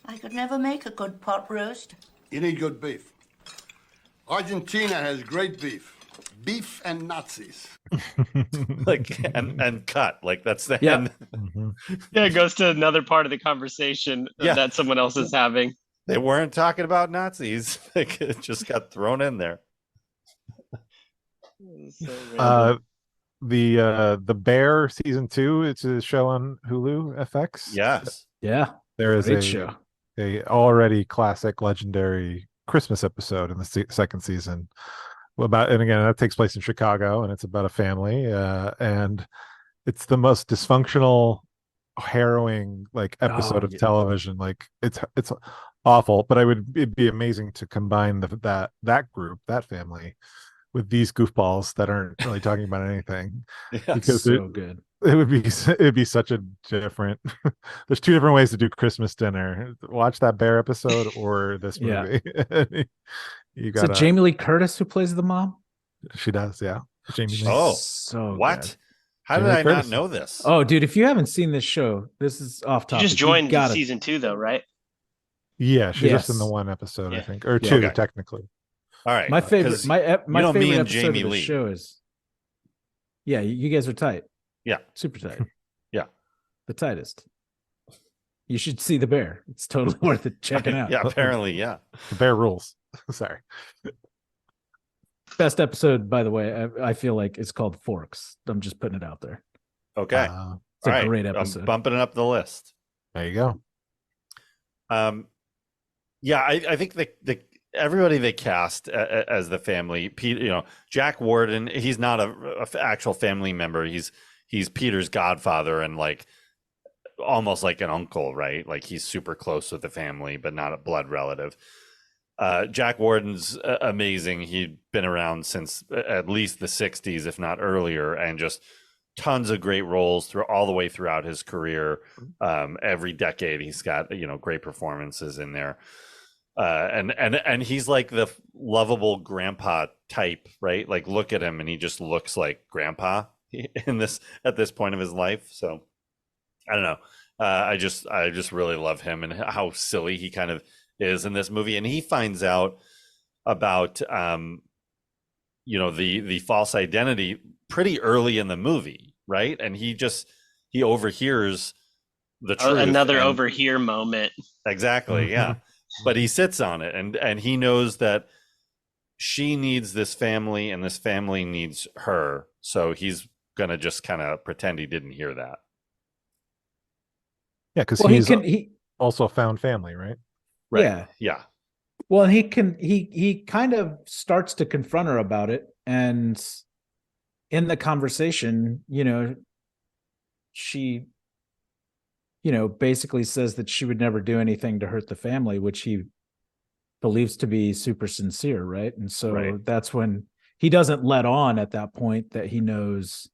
I could never make a good pot roast. You need good beef. Argentina has great beef. Beef and Nazis. Like and cut. Like that's the Yeah. end. Yeah, it goes to another part of the conversation that someone else is having. They weren't talking about Nazis. It just got thrown in there. The Bear season 2. It's a show on Hulu FX. Yes. Yeah. There is Great show. a already classic, legendary Christmas episode in the second season. And again, that takes place in Chicago, and it's about a family, and it's the most dysfunctional, harrowing episode of television. Like it's awful, but it'd be amazing to combine that group, that family, with these goofballs that aren't really talking about anything. Yeah, because so good. It'd be such a different. There's two different ways to do Christmas dinner. Watch that Bear episode or this movie. You got Jamie Lee Curtis who plays the mom. She does, yeah. Jamie Lee. Oh, so what? good. How did Jamie I not Curtis. know this? Oh, dude, if you haven't seen this show, this is off You topic. just joined gotta, season 2, though, right? Yeah, she's just in the Yes. one episode, I Yeah. think, or Yeah. two Okay. technically. All right. My favorite, 'cause my you know me favorite and episode Jamie of the Lee. show is. Yeah, you guys are tight. Yeah. Super tight. Yeah. The tightest. You should see the bear. It's totally worth it checking out. Yeah, apparently, yeah. The bear rules. Sorry. Best episode, by the way, I feel like it's called Forks. I'm just putting it out there. Okay. It's a All right. great I'm episode. bumping it up the list. There you go. Yeah, I think the everybody they cast as the family, Pete, Jack Warden, he's not a actual family member. He's Peter's godfather and like almost like an uncle, right? Like he's super close with the family, but not a blood relative. Jack Warden's amazing. He'd been around since at least the 60s, if not earlier, and just tons of great roles through all the way throughout his career. Every decade he's got great performances in there. And he's like the lovable grandpa type, right? Like look at him and he just looks like grandpa at this point of his life. So I don't know. I just really love him and how silly he kind of is in this movie. And he finds out about the false identity pretty early in the movie, right? And he overhears the truth. Another overhear moment. Exactly, yeah. But he sits on it and he knows that she needs this family and this family needs her. So he's gonna just kind of pretend he didn't hear that. Yeah, because he also found family, right? Yeah. Yeah. Well, he kind of starts to confront her about it, and in the conversation, she basically says that she would never do anything to hurt the family, which he believes to be super sincere, right? And so that's when he doesn't let on at that point that he knows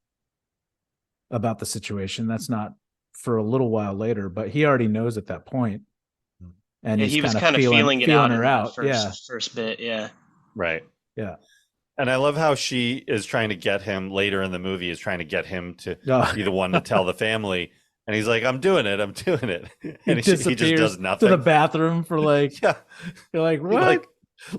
about the situation. That's not for a little while later, but he already knows at that point. And he was kind of feeling it out in that first bit. Yeah. Right. Yeah. And I love how she is trying to get him later in the movie, is trying to get him to be the one to tell the family. And he's like, I'm doing it. And he just does nothing. To the bathroom for like, yeah. You're like, what? He like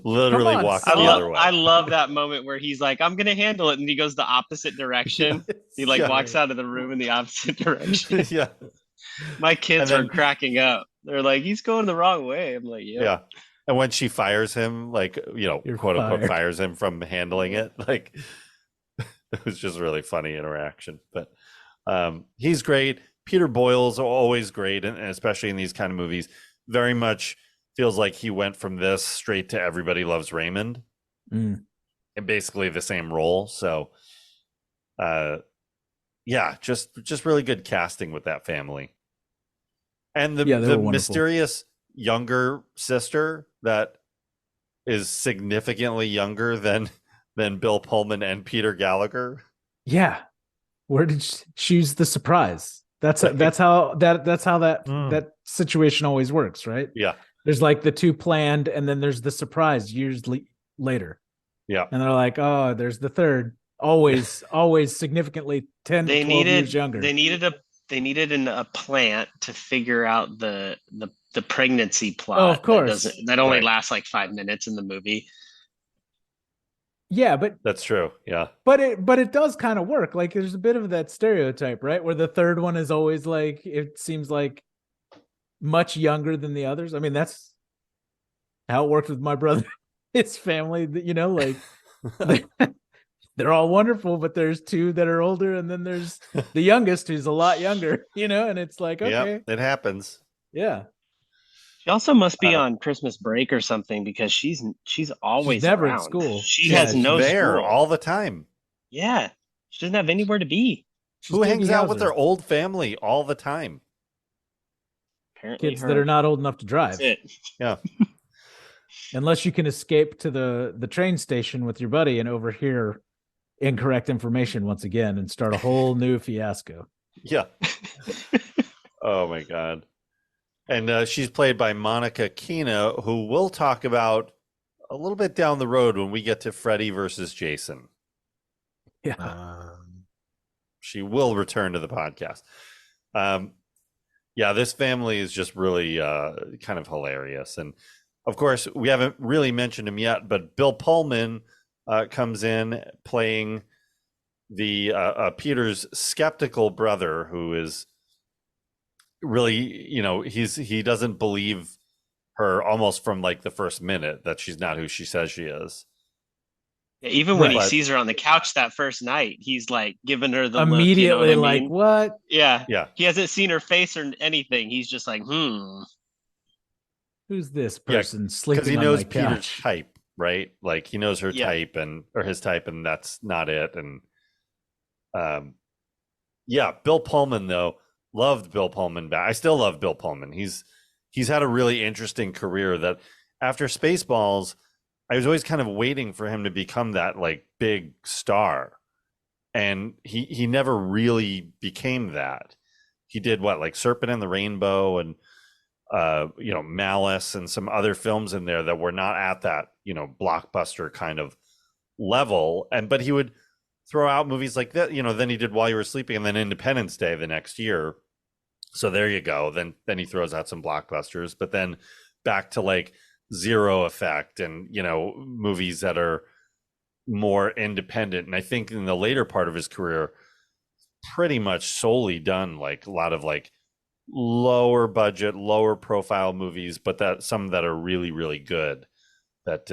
literally walks the other way. I love that moment where he's like, I'm going to handle it. And he goes the opposite direction. He walks out of the room in the opposite direction. Yeah. My kids are cracking up. They're like, he's going the wrong way. I'm like, yeah. And when she fires him, like, quote unquote, fires him from handling it, like, it was just really funny interaction. But he's great. Peter Boyle's always great, and especially in these kind of movies. Very much feels like he went from this straight to Everybody Loves Raymond, and basically the same role. So, just really good casting with that family. And the mysterious younger sister that is significantly younger than Bill Pullman and Peter Gallagher. Yeah. Where did she's the surprise? That's how that situation always works, right? Yeah. There's like the two planned, and then there's the surprise years later. Yeah. And they're like, oh, there's the third. Always significantly 10 to 12 years younger. They needed a plant to figure out the pregnancy plot. Oh, of course. That only lasts like 5 minutes in the movie. Yeah, but that's true. Yeah. But it does kind of work. Like there's a bit of that stereotype, right? Where the third one is always like, it seems like much younger than the others. I mean, that's how it worked with my brother, his family, like they're all wonderful, but there's two that are older, and then there's the youngest who's a lot younger, and it's like, okay. Yeah, it happens. Yeah. She also must be on Christmas break or something, because she's always never around. at school. She has no there school all the time. Yeah. She doesn't have anywhere to be. Who hangs out with their old family all the time? Apparently kids that are not old enough to drive. That's it. Yeah. Unless you can escape to the train station with your buddy and overhear incorrect information once again and start a whole new fiasco. Yeah. Oh my God. And she's played by Monica Keena, who we'll talk about a little bit down the road when we get to Freddy versus Jason. Yeah. she will return to the podcast. Yeah, this family is just really kind of hilarious. And of course, we haven't really mentioned him yet, but Bill Pullman comes in playing the Peter's skeptical brother, who is really, he doesn't believe her almost from like the first minute that she's not who she says she is. Yeah, even when he sees her on the couch that first night, he's like giving her the immediately look, like, what? Yeah. Yeah. He hasn't seen her face or anything. He's just like, Who's this person sleeping because he on knows my Peter's couch? type, right? Like he knows her type or his type, and that's not it. And Bill Pullman though, loved Bill Pullman back. I still love Bill Pullman. He's had a really interesting career that after Spaceballs, I was always kind of waiting for him to become that like big star. And he never really became that. He did like Serpent and the Rainbow and Malice and some other films in there that were not at that, blockbuster kind of level. But he would throw out movies like that, then he did While You Were Sleeping and then Independence Day the next year. So there you go. Then he throws out some blockbusters, but then back to like Zero Effect and, movies that are more independent. And I think in the later part of his career, pretty much solely done like a lot of like lower budget, lower profile movies, but that some that are really, really good. That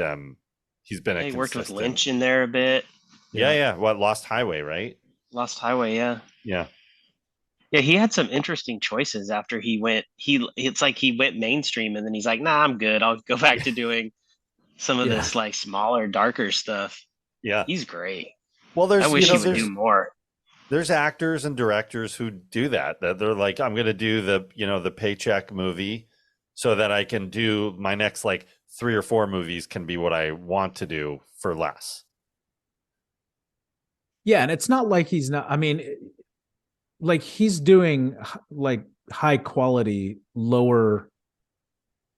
he's been he worked with Lynch in there a bit. Yeah. What, Lost Highway, right? Lost Highway, yeah. Yeah. Yeah, he had some interesting choices after he went. It's like he went mainstream, and then he's like, "Nah, I'm good. I'll go back to doing some of this like smaller, darker stuff." Yeah, he's great. Well, I wish he would do more. There's actors and directors who do that. That they're like, I'm going to do the paycheck movie, so that I can do my next like 3 or 4 movies can be what I want to do for less. Yeah, and it's not like he's not. I mean, like he's doing like high quality, lower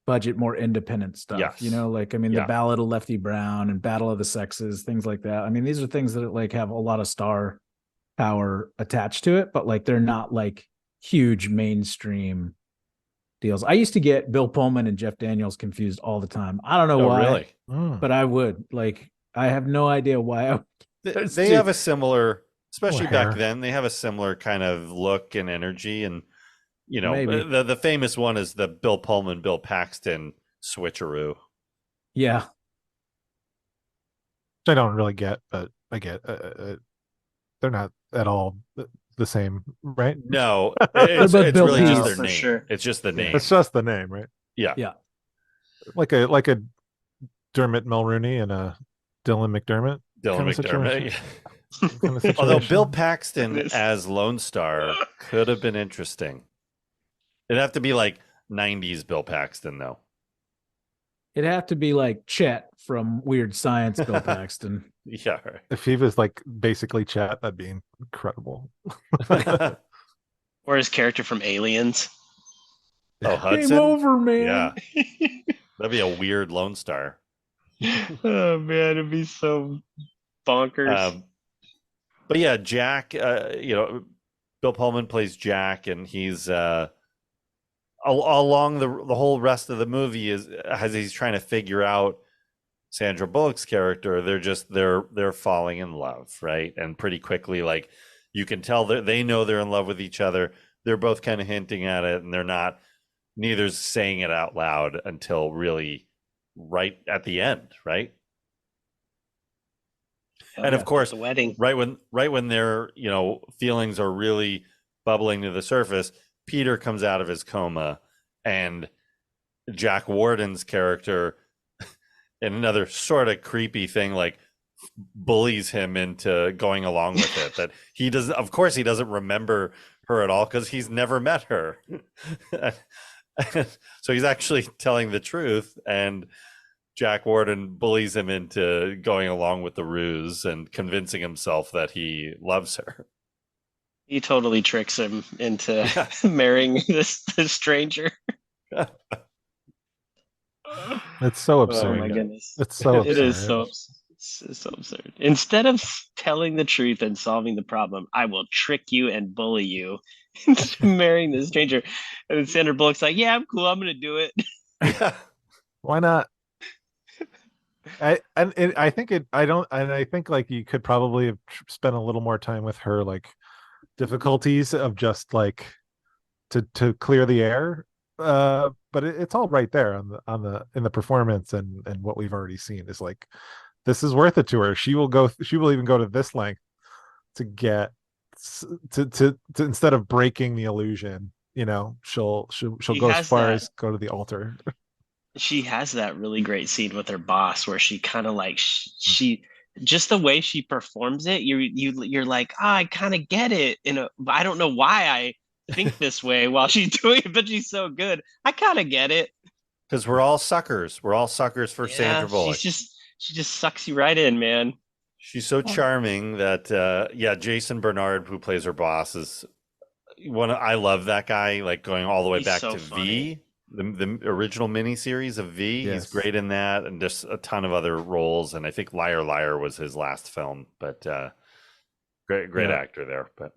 budget, more independent stuff. Yes. The Ballad of Lefty Brown and Battle of the Sexes, things like that. I mean, these are things that like have a lot of star power attached to it, but like they're not like huge mainstream deals. I used to get Bill Pullman and Jeff Daniels confused all the time. I don't know why, really? But I would. Like, I have no idea why. They have a similar, especially back then, they have a similar kind of look and energy. And, the famous one is the Bill Pullman, Bill Paxton switcheroo. Yeah. I don't really get, but I get they're not at all the same, right? No, it's really just their name. Sure. It's just the name. It's just the name, right? Yeah. Yeah. Like a Dermot Mulrooney and a Dylan McDermott. Although Bill Paxton as Lone Star could have been interesting. It'd have to be like 90s Bill Paxton, though. It'd have to be like Chet from Weird Science, Bill Paxton. Yeah. Right. If he was like basically Chet, that'd be incredible. Or his character from Aliens. Oh, Hudson? Game over, man. Yeah. That'd be a weird Lone Star. Oh, man, it'd be so bonkers. But yeah, Jack, Bill Pullman plays Jack, and he's along the whole rest of the movie as he's trying to figure out Sandra Bullock's character. They're falling in love, right? And pretty quickly, like you can tell that they know they're in love with each other. They're both kind of hinting at it, and neither's saying it out loud until really right at the end, right? And of course, the wedding. right when their feelings are really bubbling to the surface, Peter comes out of his coma, and Jack Warden's character, in another sort of creepy thing, like bullies him into going along with it. That he doesn't, of course, he doesn't remember her at all because he's never met her. So he's actually telling the truth, and Jack Warden bullies him into going along with the ruse and convincing himself that he loves her. He totally tricks him into marrying this stranger. It's so absurd. Oh my goodness. It's so absurd. It is so So absurd. Instead of telling the truth and solving the problem, I will trick you and bully you into marrying this stranger. And then Sandra Bullock's like, "Yeah, I'm cool. I'm gonna do it." Why not? I think like you could probably have spent a little more time with her, like difficulties of just like to clear the air. But it's all right there in the performance, and what we've already seen is like, this is worth it to her. She will even go to this length to get to instead of breaking the illusion, she'll go as far as go to the altar. She has that really great scene with her boss where she kind of like she just the way she performs it, you're like, oh, I kind of get it. I don't know why I think this way while she's doing it, but she's so good. I kind of get it. Because we're all suckers. We're all suckers for Sandra Bullock. She just sucks you right in, man. She's so charming that Jason Bernard, who plays her boss, is I love that guy, like going all the way back to funny. V. The original miniseries of V. Yes. He's great in that, and just a ton of other roles. And I think Liar Liar was his last film, but great actor there. But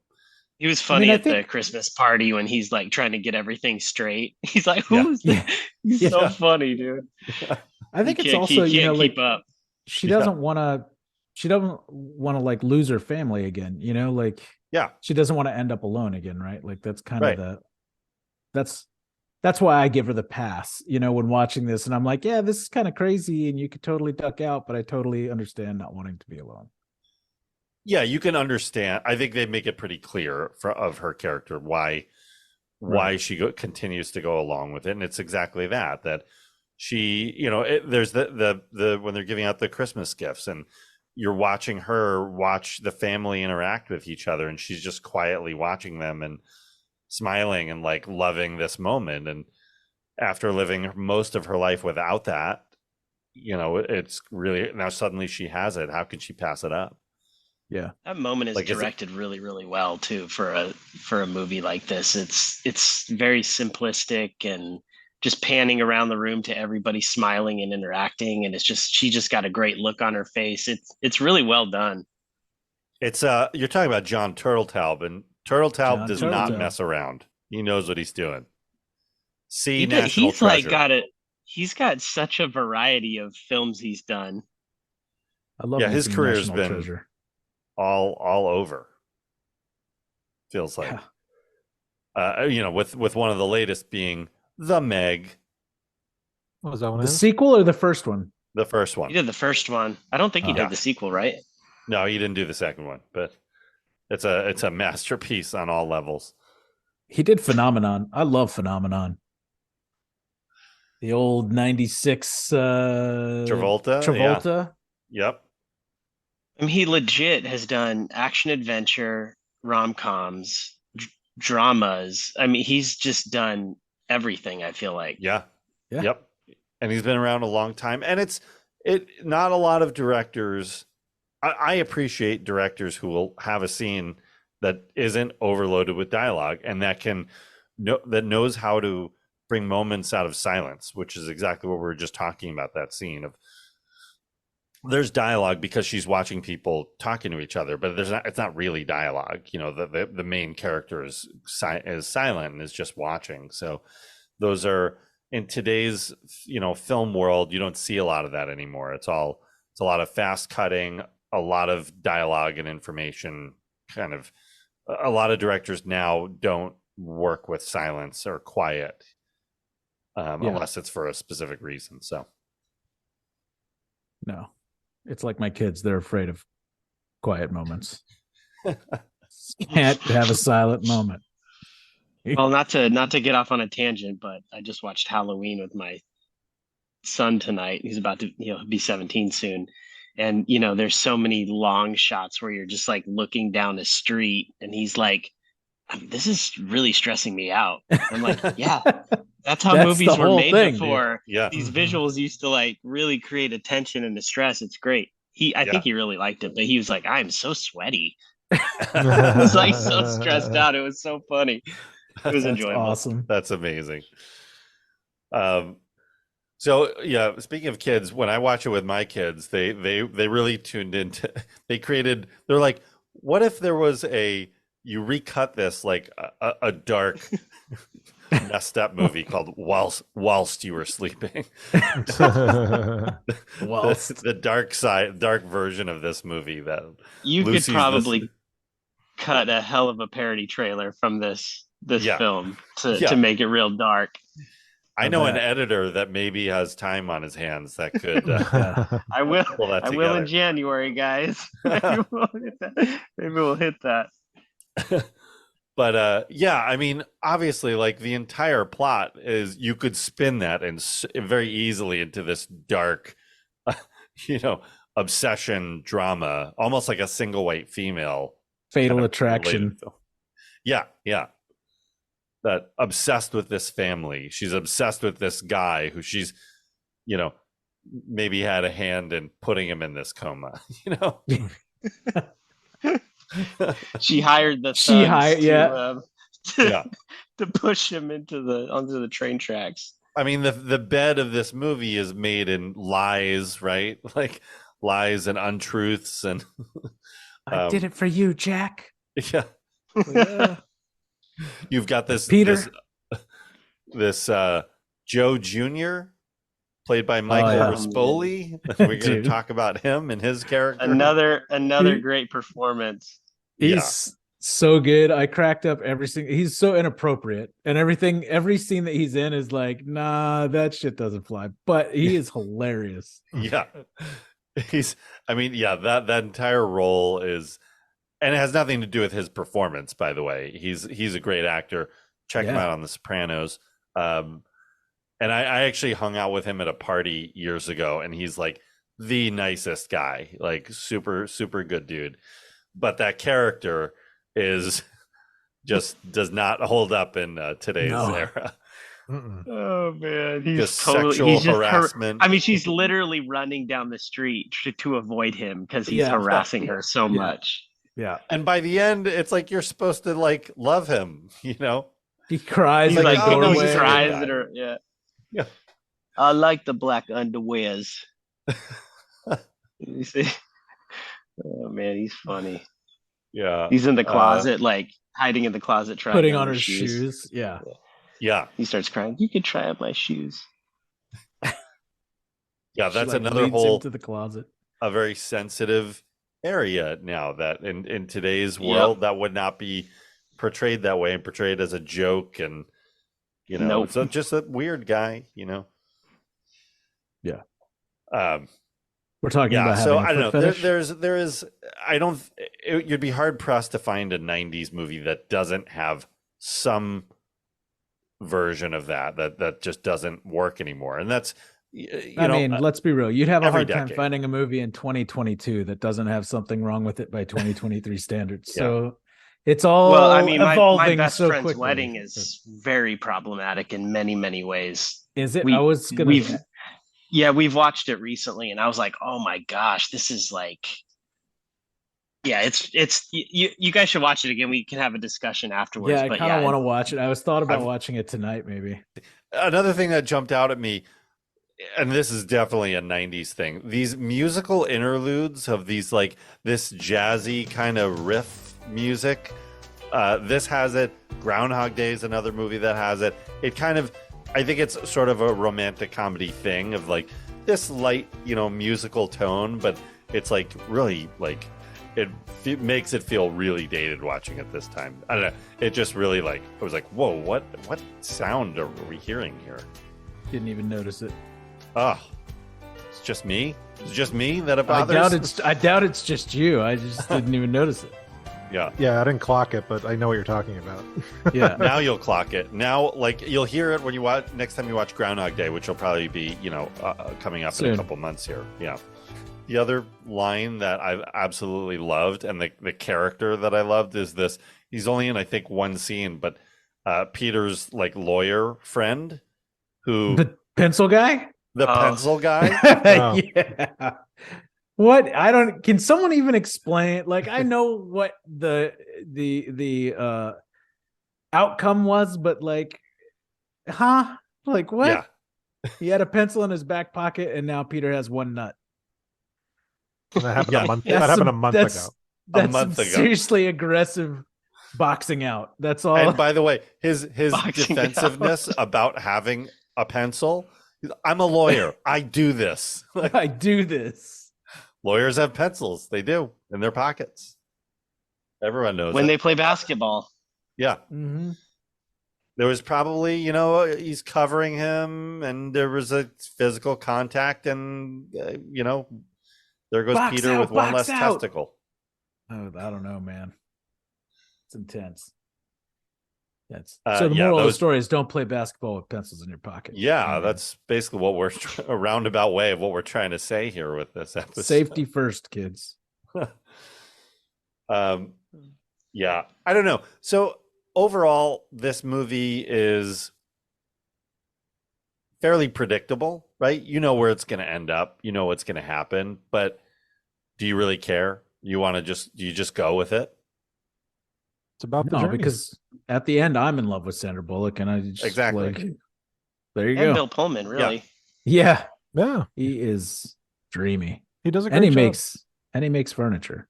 he was funny at the Christmas party when he's like trying to get everything straight. He's like, "Who's that?" He's so funny, dude. I think it's also keep up. She doesn't want to. She doesn't want to like lose her family again. She doesn't want to end up alone again, right? Like that's kind of that's why I give her the pass, when watching this. And I'm like, yeah, this is kind of crazy and you could totally duck out, but I totally understand not wanting to be alone. Yeah, you can understand. I think they make it pretty clear of her character why she continues to go along with it. And it's exactly that she, there's the when they're giving out the Christmas gifts and you're watching her watch the family interact with each other, and she's just quietly watching them and smiling and like loving this moment. And after living most of her life without that, it's really, now suddenly she has it. How can she pass it up? Yeah, that moment is directed really, really well too for a movie like this. It's very simplistic and just panning around the room to everybody smiling and interacting, and she just got a great look on her face. It's really well done. It's you're talking about John Turteltaub, and Turteltaub does not mess around. He knows what he's doing. National Treasure. He's got such a variety of films he's done. I love his career's been all over. Feels like with one of the latest being The Meg. What was that one? The sequel or the first one? The first one. He did the first one. I don't think he did the sequel, right? No, he didn't do the second one, but it's a masterpiece on all levels. He did Phenomenon. I love Phenomenon. The old 96 Travolta. Yeah. Yep. I mean, he legit has done action adventure, rom-coms, dramas. I mean, he's just done everything, I feel like. Yeah. Yep. And he's been around a long time. And not a lot of directors. I appreciate directors who will have a scene that isn't overloaded with dialogue and that knows how to bring moments out of silence, which is exactly what we were just talking about, that scene of there's dialogue because she's watching people talking to each other, but it's not really dialogue. The main character is silent and is just watching. So those are, in today's, film world, you don't see a lot of that anymore. It's a lot of fast cutting, a lot of dialogue and information. Kind of, a lot of directors now don't work with silence or quiet unless it's for a specific reason. So no, it's like my kids. They're afraid of quiet moments. Can't have a silent moment. Well, not to get off on a tangent, but I just watched Halloween with my son tonight. He's about to be 17 soon. And, there's so many long shots where you're just like looking down the street and he's like, this is really stressing me out. I'm like, yeah, that's how movies were made before. Dude. Yeah. These visuals used to like really create a tension and the stress. It's great. I think he really liked it, but he was like, I'm so sweaty. I was like so stressed out. It was so funny. It was enjoyable. Awesome. That's amazing. So So yeah, speaking of kids, when I watch it with my kids, they really tuned into. They're like, what if there was you recut this like a dark, messed up movie called Whilst You Were Sleeping. The dark version of this movie that you could probably cut a hell of a parody trailer from this film to make it real dark. I know an editor that maybe has time on his hands that could. I will in January, guys. Maybe we'll hit that. But yeah, I mean, obviously, like the entire plot is you could spin that and very easily into this dark, obsession drama, almost like a single white female Fatal Attraction. Yeah. That obsessed with this family. She's obsessed with this guy who she's, maybe had a hand in putting him in this coma. She hired the to push him onto the train tracks. I mean, the bed of this movie is made in lies, right? Like lies and untruths, and I did it for you, Jack. Yeah. You've got this Peter, this Joe Jr. played by Michael Rispoli. We're going to talk about him and his character. Another great performance. He's so good. I cracked up he's so inappropriate, and every scene that he's in is like, nah, that shit doesn't fly. But he is hilarious. Yeah. That entire role is, and it has nothing to do with his performance, by the way. He's a great actor. Check him out on The Sopranos. And I actually hung out with him at a party years ago, and he's like the nicest guy, like super, super good dude. But that character does not hold up in today's era. Oh man, he's just sexual harassment. She's literally running down the street to avoid him because he's harassing her so much. Yeah. And by the end, it's like you're supposed to like love him, He cries. He's like, he cries at her. Yeah. Yeah. I like the black underwears. You see? Oh man, he's funny. Yeah. He's in the closet, like hiding in the closet, trying putting on her shoes. Yeah. Yeah. He starts crying. You can try on my shoes. Yeah, that's another whole to the closet. A very sensitive area now that in today's world that would not be portrayed that way and portrayed as a joke, and so just a weird guy, Yeah. We're talking about so I don't know. You'd be hard pressed to find a 90s movie that doesn't have some version of that just doesn't work anymore. And that's let's be real. You'd have a hard time decade. finding a movie in 2022 that doesn't have something wrong with it by 2023 standards. So it's all evolving. My best so friend's quickly. wedding is very problematic in many, many ways. Is it? We've watched it recently, and I was like, oh my gosh, this is like, it's you guys should watch it again. We can have a discussion afterwards. Yeah, I kind of want to watch it. I was thought about watching it tonight, maybe. Another thing that jumped out at me, and this is definitely a 90s thing, these musical interludes of these like this jazzy kind of riff music. This has it. Groundhog Day is another movie that has it. It kind of, I think it's sort of a romantic comedy thing of like this light, musical tone, but it's like really like it makes it feel really dated watching it this time. I don't know. It just really like, it was like, whoa, what sound are we hearing here? Didn't even notice it. Oh, it's just me? It's just me that it bothers? I doubt it's just you. I just didn't even notice it. Yeah. Yeah, I didn't clock it, but I know what you're talking about. Yeah. Now you'll clock it. Now, like, you'll hear it when you watch next time you watch Groundhog Day, which will probably be, coming up soon. In a couple months here. Yeah. The other line that I've absolutely loved, and the character that I loved, is this. He's only in, I think, one scene, but Peter's like lawyer friend, who the pencil guy. The pencil guy. Oh. Yeah. What? Can someone even explain? Like, I know what the outcome was, but like, Like what? Yeah. He had a pencil in his back pocket, and now Peter has one nut. That happened Yeah, a month. That happened a month ago. That's month ago. Seriously aggressive boxing out. That's all. And by the way, his Boxing defensiveness about having a pencil. I'm a lawyer. I do this. I do this. Lawyers have pencils. They do in their pockets. Everyone knows when it. they play basketball. Yeah. Mm-hmm. There was probably, he's covering him, and there was a physical contact, and there goes Box Peter out, with one box less out. testicle. Oh, I don't know, man. It's intense. That's Uh, so. The yeah, moral of the those- story is don't play basketball with pencils in your pocket. Yeah, that's basically what we're a roundabout way of what we're trying to say here with this episode. Safety first, kids. Yeah, I don't know. So overall, this movie is fairly predictable, right? You know where it's going to end up. You know what's going to happen, but do you really care? Do you just go with it? It's about the No, journey. because at the end, I'm in love with Sandra Bullock, and I just Exactly. There you And go. Bill Pullman, really. Yeah, Yeah, he is dreamy, he does a great and he job. makes furniture.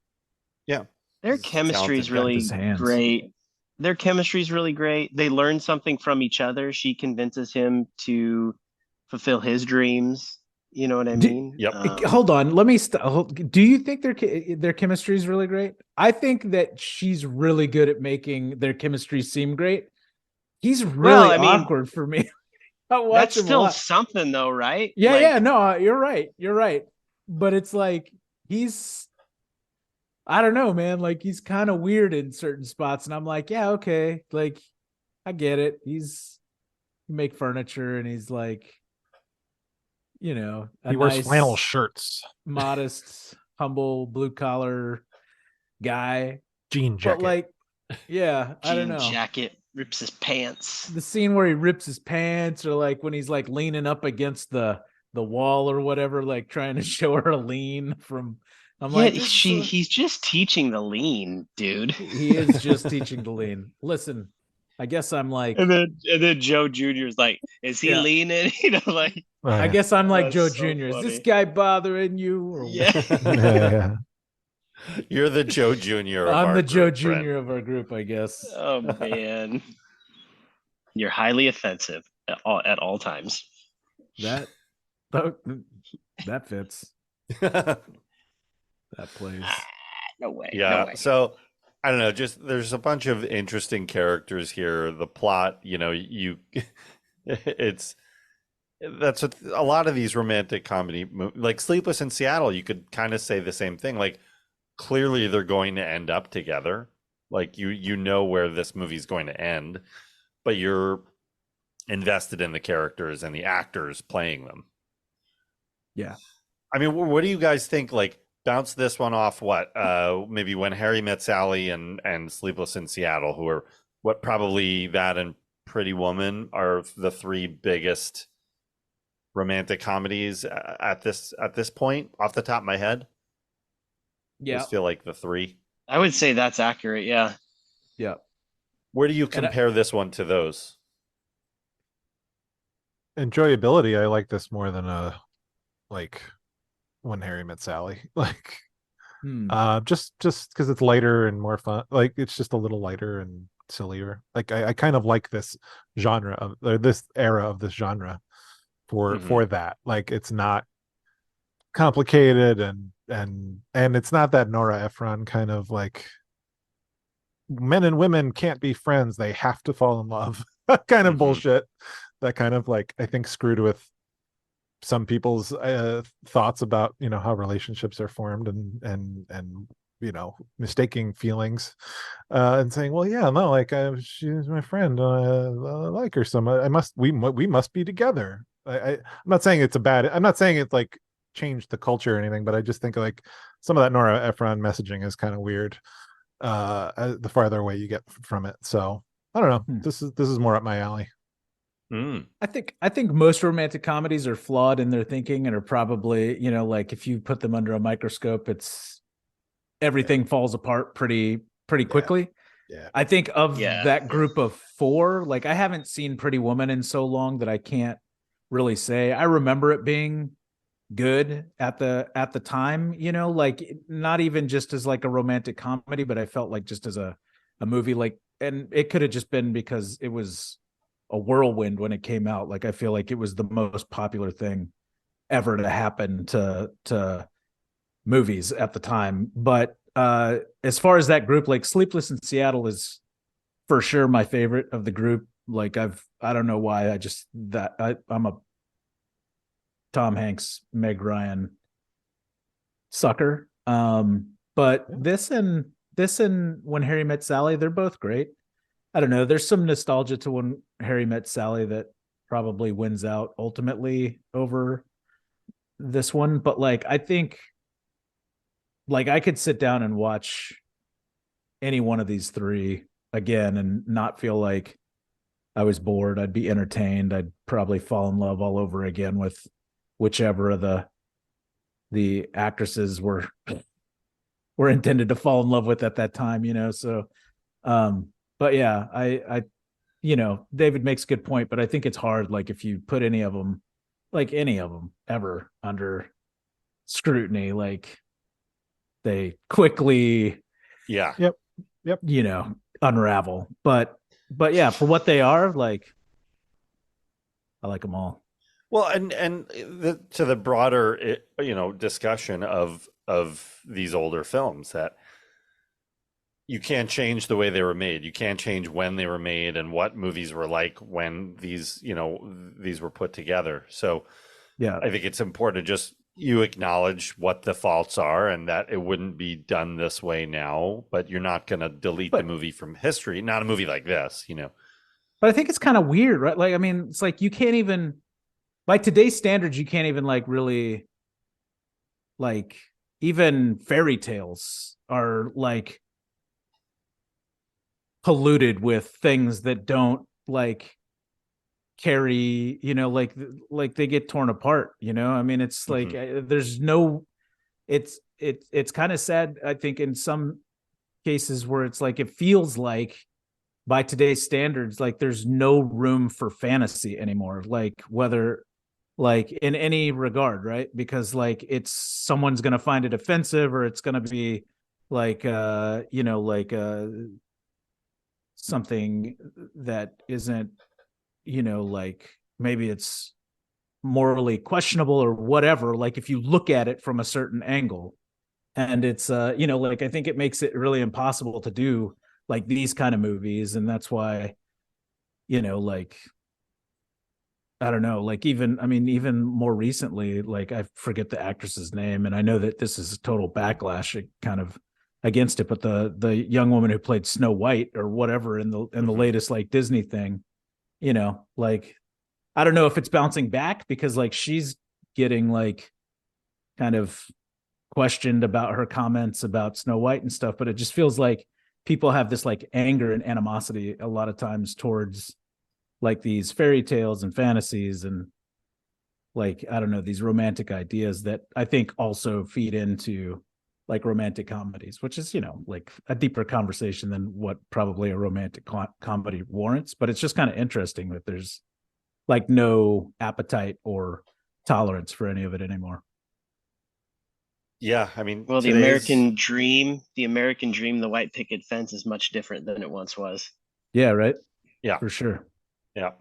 Yeah. Their He's a chemistry is talented guy. really His hands. great. Their chemistry is really great. They learn something from each other. She convinces him to fulfill his dreams. You know what I mean? Yep. Hold on, let me. Do you think their chemistry is really great? I think that she's really good at making their chemistry seem great. He's really Well, I mean, awkward for me. I watch That's him a still lot. something, though, right? Yeah, Like, yeah, no, you're right. But it's like I don't know, man. Like he's kind of weird in certain spots, and I'm like, yeah, okay, like I get it. He make furniture, and he's like, a He wears nice, flannel shirts, modest, humble, blue collar guy. jean jacket. But like, yeah, I don't jean know. jacket, rips his pants. The scene where he rips his pants, or like when he's like leaning up against the wall or whatever, like trying to show her a lean from. I'm Yeah, like, he's just teaching the lean, dude. he is just teaching the lean. Listen, I guess I'm like, And then Joe Jr.'s like, is he Yeah. leaning? Like, I guess I'm like That's Joe so Jr. Is this funny. guy bothering you? Or yeah. yeah. You're the Joe Jr. of I'm our the Joe group, Jr. Brent. of our group, I guess. Oh man, you're highly offensive at all times. That fits. That plays. No way. Yeah. No way. So I don't know. Just there's a bunch of interesting characters here. The plot, that's what a lot of these romantic comedy, like Sleepless in Seattle, you could kind of say the same thing. Like clearly they're going to end up together. Like you know where this movie's going to end, but you're invested in the characters and the actors playing them. Yeah. I mean, what do you guys think? Like, bounce this one off. What? Maybe When Harry Met Sally and Sleepless in Seattle, who are what probably that and Pretty Woman are the three biggest romantic comedies at this point, off the top of my head. Yeah. Just feel like the three. I would say that's accurate. Yeah. Yeah. Where do you compare this one to those? Enjoyability, I like this more than like When Harry Met Sally. Like just because it's lighter and more fun. Like it's just a little lighter and sillier. Like I kind of like this genre of or this era of this genre for that. Like it's not complicated and it's not that Nora Ephron kind of like men and women can't be friends, they have to fall in love kind of bullshit that kind of like I think screwed with some people's thoughts about how relationships are formed and mistaking feelings and saying, well, yeah, no, like she's my friend, I like her so much, we must be together. I'm not saying it's I'm not saying it's like changed the culture or anything, but I just think like some of that Nora Ephron messaging is kind of weird the farther away you get from it. So I don't know. This is more up my alley. I think most romantic comedies are flawed in their thinking and are probably, like if you put them under a microscope, it's everything falls apart pretty quickly. Yeah. I think of that group of four, like I haven't seen Pretty Woman in so long that I can't really say. I remember it being good at the time, you know, like not even just as like a romantic comedy, but I felt like just as a movie, like, and it could have just been because it was a whirlwind when it came out. Like I feel like it was the most popular thing ever to happen to movies at the time. But as far as that group, like Sleepless in Seattle is for sure my favorite of the group. Like I don't know why, I'm a Tom Hanks, Meg Ryan sucker. But this and When Harry Met Sally, they're both great. I don't know. There's some nostalgia to When Harry Met Sally that probably wins out ultimately over this one. But like, I think like I could sit down and watch any one of these three again and not feel like I was bored. I'd be entertained. I'd probably fall in love all over again with whichever of the actresses were intended to fall in love with at that time, you know. So but yeah, I you know, David makes a good point, but I think it's hard, like if you put any of them ever under scrutiny, like they quickly Yep. you know, unravel. But yeah, for what they are, like I like them all. Well, and to the broader, you know, discussion of these older films, that you can't change the way they were made. You can't change when they were made and what movies were like when these, you know, these were put together. So yeah, I think it's important to just you acknowledge what the faults are and that it wouldn't be done this way now, but you're not going to delete the movie from history. Not a movie like this, you know. But I think it's kind of weird, right? Like, I mean, it's like you can't even, by today's standards, you can't even like really, like, even fairy tales are like polluted with things that don't like carry, you know, like they get torn apart, you know. I mean, it's like there's no, it's kind of sad, I think, in some cases where it's like it feels like by today's standards, like there's no room for fantasy anymore, like whether like in any regard, right? Because like it's someone's gonna find it offensive, or it's gonna be like you know, like something that isn't, you know, like maybe it's morally questionable or whatever, like if you look at it from a certain angle. And it's you know, like I think it makes it really impossible to do like these kind of movies. And that's why, you know, like I don't know, like even, I mean, even more recently, like I forget the actress's name, and I know that this is a total backlash kind of against it, but the young woman who played Snow White or whatever in the latest like Disney thing, you know, like I don't know if it's bouncing back because like she's getting like kind of questioned about her comments about Snow White and stuff, but it just feels like people have this like anger and animosity a lot of times towards like these fairy tales and fantasies and like, I don't know, these romantic ideas that I think also feed into like romantic comedies, which is, you know, like a deeper conversation than what probably a romantic comedy warrants. But it's just kind of interesting that there's like no appetite or tolerance for any of it anymore. Yeah, I mean, well, the American dream, the white picket fence is much different than it once was. Yeah, right. Yeah, for sure. Yeah.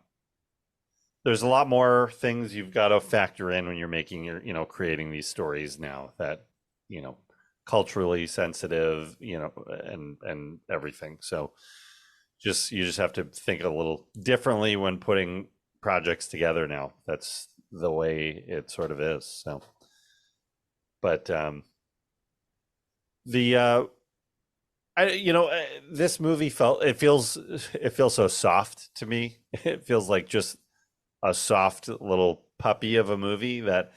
There's a lot more things you've got to factor in when you're making your, you know, creating these stories now that, you know, culturally sensitive, you know, and everything. So you just have to think a little differently when putting projects together now. That's the way it sort of is. So, but this movie feels so soft to me. It feels like just a soft little puppy of a movie that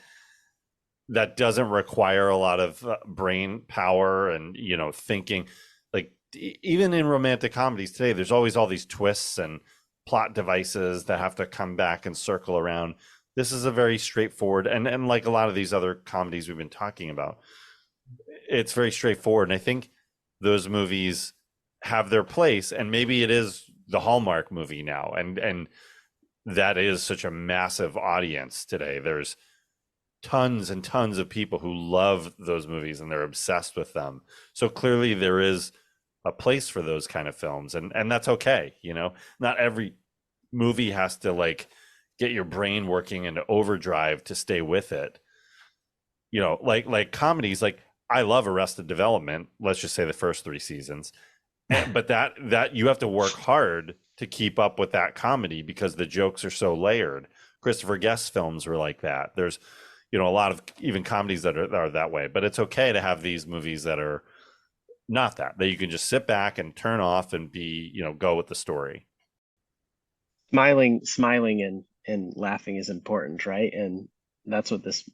doesn't require a lot of brain power and, you know, thinking. Like even in romantic comedies today, there's always all these twists and plot devices that have to come back and circle around. This is a very straightforward, and like a lot of these other comedies we've been talking about, it's very straightforward. And I think those movies have their place, and maybe it is the Hallmark movie now. And that is such a massive audience today. There's tons and tons of people who love those movies and they're obsessed with them. So clearly there is a place for those kind of films, and that's okay. You know, not every movie has to like get your brain working into overdrive to stay with it. You know, like comedies, like I love Arrested Development, let's just say the first 3 seasons. But that you have to work hard to keep up with that comedy because the jokes are so layered. Christopher Guest films were like that. There's, you know, a lot of even comedies that are that way, but it's okay to have these movies that are not that you can just sit back and turn off and be, you know, go with the story. Smiling and laughing is important, right? And that's what this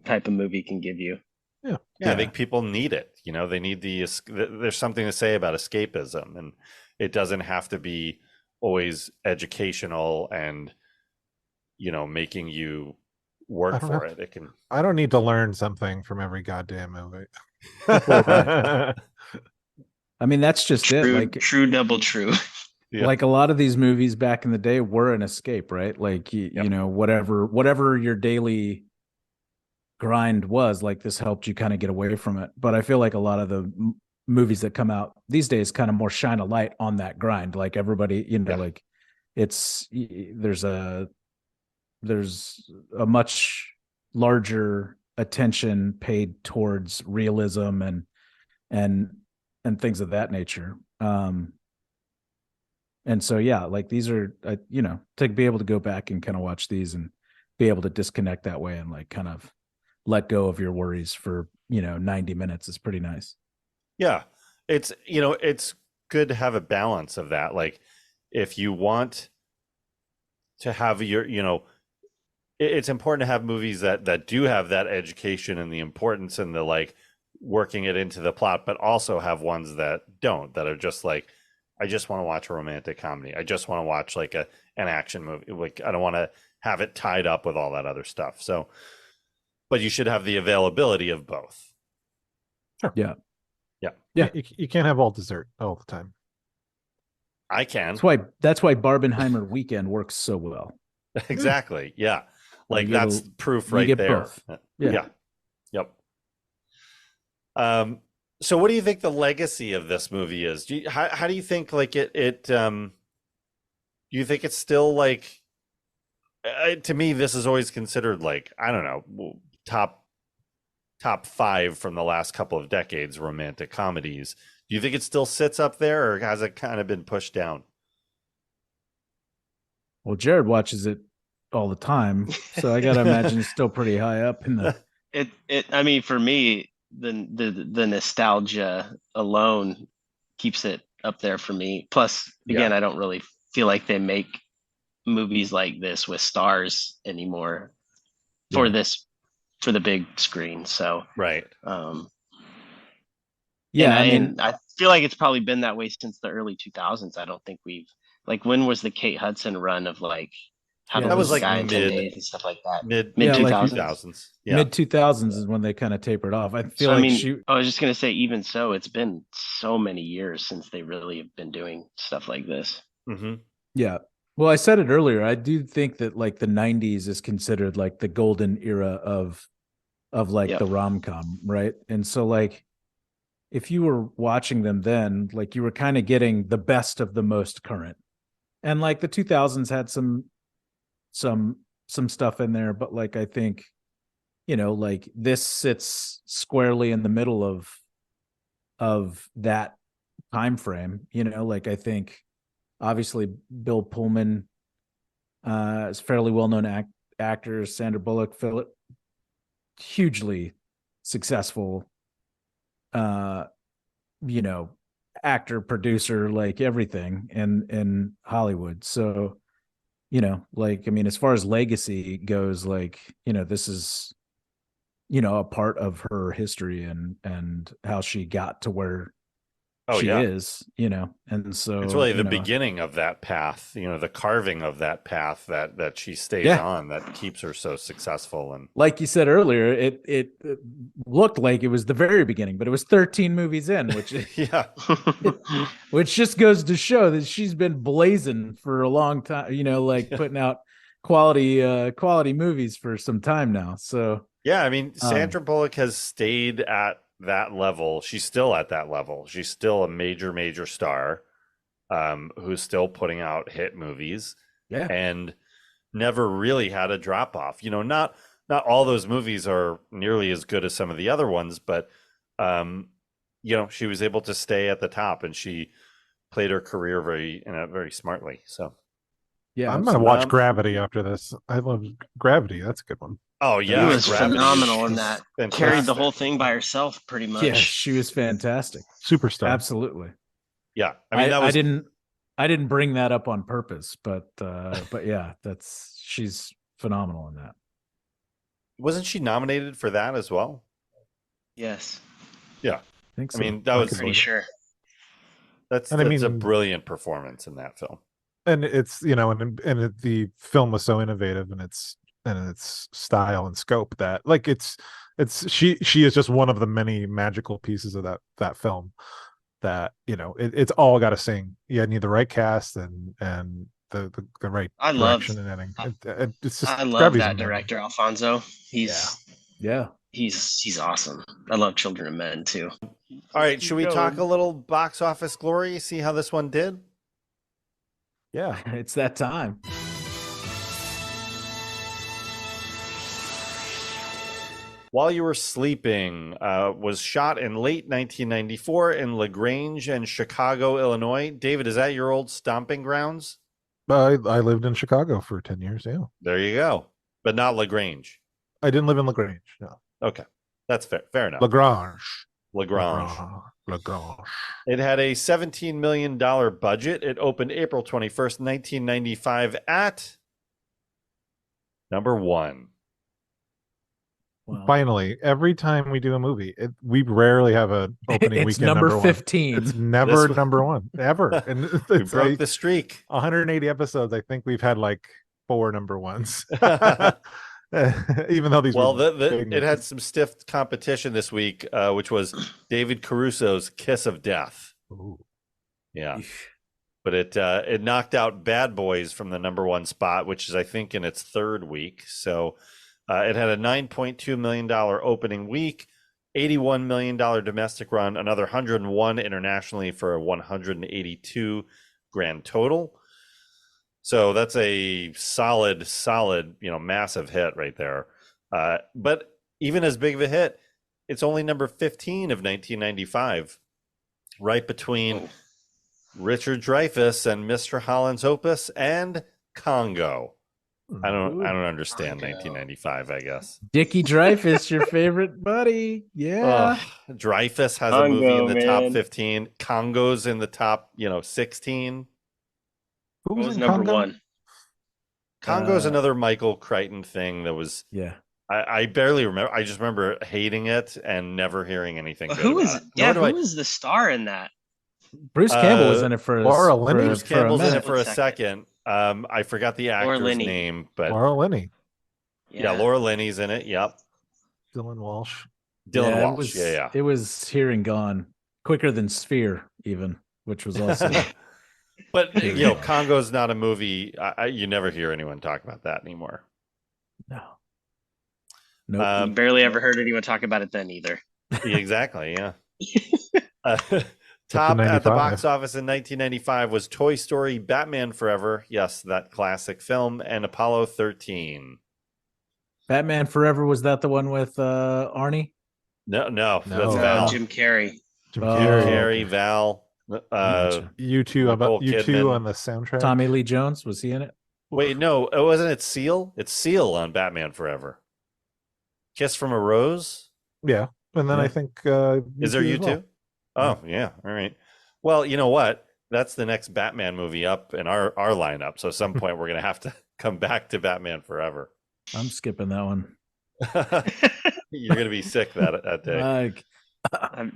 type of movie can give you. Yeah, I think people need it. You know, they need there's something to say about escapism, and it doesn't have to be always educational and, you know, making you work for it. It can. I don't need to learn something from every goddamn movie. I mean, that's just true, it. Like true, double true. Yeah. Like a lot of these movies back in the day were an escape, right? Like you know, whatever your daily grind was, like this helped you kind of get away from it. But I feel like a lot of the movies that come out these days kind of more shine a light on that grind. Like everybody, you know, like there's a much larger attention paid towards realism and things of that nature. And so, yeah, like these are, you know, to be able to go back and kind of watch these and be able to disconnect that way and like kind of let go of your worries for, you know, 90 minutes is pretty nice. Yeah. It's, you know, it's good to have a balance of that. Like if you want to have your, you know, it's important to have movies that do have that education and the importance and the like working it into the plot, but also have ones that don't, that are just like, I just want to watch a romantic comedy. I just want to watch like an action movie. Like I don't want to have it tied up with all that other stuff. So, but you should have the availability of both. Sure. Yeah. Yeah. You can't have all dessert all the time. I can. That's why Barbenheimer Weekend works so well. Exactly. Yeah. Like that's proof right there. Both. Yeah. Yep. So what do you think the legacy of this movie is? How do you think like it do you think it's still like to me this is always considered like, I don't know, top 5 from the last couple of decades romantic comedies. Do you think it still sits up there or has it kind of been pushed down? Well, Jarrod watches it all the time, so I gotta imagine it's still pretty high up in the I mean, for me, the nostalgia alone keeps it up there for me. Plus, again, I don't really feel like they make movies like this with stars anymore for the big screen. So right. And I feel like it's probably been that way since the early 2000s. I don't think like when was the Kate Hudson run of like how that was like guy in 10 mid days and stuff like that. Mid 2000s. Mid 2000s is when they kind of tapered off. I feel I was just gonna say, even so, it's been so many years since they really have been doing stuff like this. Mm-hmm. Yeah. Well, I said it earlier. I do think that like the 90s is considered like the golden era of like the rom-com, right? And so like if you were watching them then, like you were kind of getting the best of the most current. And like the 2000s had some stuff in there, but like I think, you know, like this sits squarely in the middle of that time frame. You know, like I think obviously Bill Pullman is a fairly well-known actor. Sandra Bullock, hugely successful you know, actor, producer, like everything in Hollywood. So, you know, like, I mean, as far as legacy goes, like, you know, this is, you know, a part of her history and how she got to where Oh, she yeah. is, and so It's really the beginning of that path, the carving of that path that she stays on that keeps her so successful. And like you said earlier, it looked like it was the very beginning, but it was 13 movies in, which which just goes to show that she's been blazing for a long time, like putting out quality movies for some time now. So yeah, I mean, Sandra Bullock has stayed at that level. She's still at that level. She's still a major star, who's still putting out hit movies, and never really had a drop off. Not all those movies are nearly as good as some of the other ones, but she was able to stay at the top, and she played her career very smartly. So yeah, I'm gonna watch Gravity after this. I love Gravity. That's a good one. Oh yeah, he was Gravity phenomenal in that. fantastic. Carried the whole thing by herself, pretty much. Yeah, she was fantastic. Superstar. Absolutely. Yeah, I mean, I didn't bring that up on purpose, but yeah, she's phenomenal in that. Wasn't she nominated for that as well? Yes. Yeah, I think so. I mean, that was pretty sure. That's And I mean, a brilliant performance in that film. And it's the film was so innovative in its style and scope that she is just one of the many magical pieces of that film that it's all got to sing. You need the right cast and the right direction and ending. It's just, I love Gravity's that amazing. director Alfonso. He's awesome. I love Children of Men too. All right, should we talk a little box office glory? See how this one did? Yeah, it's that time. While You Were Sleeping was shot in late 1994 in LaGrange and Chicago, Illinois. David, is that your old stomping grounds? I lived in Chicago for 10 years. Yeah, there you go. But not LaGrange. I didn't live in LaGrange. No. Okay, that's fair enough. LaGrange. It had a $17 million budget. It opened April 21st, 1995 at number 1. Wow. Finally, every time we do a movie, we rarely have an opening weekend number 15. It's never number 1 ever, and we broke the streak. 180 episodes. I think we've had like 4 number 1s. Even though these it had some stiff competition this week, which was David Caruso's Kiss of Death. Ooh. Yeah, but it knocked out Bad Boys from the number 1 spot, which is I think in its 3rd week. So it had a $9.2 million opening week, $81 million domestic run, another 101 internationally for a 182 grand total. So that's a solid, massive hit right there. But even as big of a hit, it's only number 15 of 1995, right between Richard Dreyfuss and Mr. Holland's Opus and Congo. I don't understand Congo. 1995, I guess. Dickie Dreyfuss, your favorite buddy. Yeah. Dreyfuss has a movie in the top 15. Congo's in the top, 16. Who was number Congo? 1? Congo's another Michael Crichton thing that was. Yeah. I barely remember. I just remember hating it and never hearing anything. Who was the star in that? Bruce Campbell was in it for Laura Linney. Bruce Campbell's in it for a second. I forgot the actor's name, but Laura Linney. Yeah, Laura Linney's in it. Yep. Dylan Walsh. Walsh. It was here and gone quicker than Sphere, even, which was also. But Congo's not a movie. You never hear anyone talk about that anymore. No. Nope. Barely ever heard anyone talk about it then either. Exactly. Yeah. Top at the box office in 1995 was Toy Story, Batman Forever. Yes, that classic film, and Apollo 13. Batman Forever, was that the one with Arnie? No, that's Val. Jim Carrey. Carrey, Val. U2 about U2 on the soundtrack. Tommy Lee Jones, was he in it? Wait, no, wasn't it Seal? It's Seal on Batman Forever. Kiss from a Rose. Yeah, and then I think is there U2? Oh yeah, all right. Well, you know what? That's the next Batman movie up in our lineup. So at some point we're gonna have to come back to Batman Forever. I'm skipping that one. You're gonna be sick that day.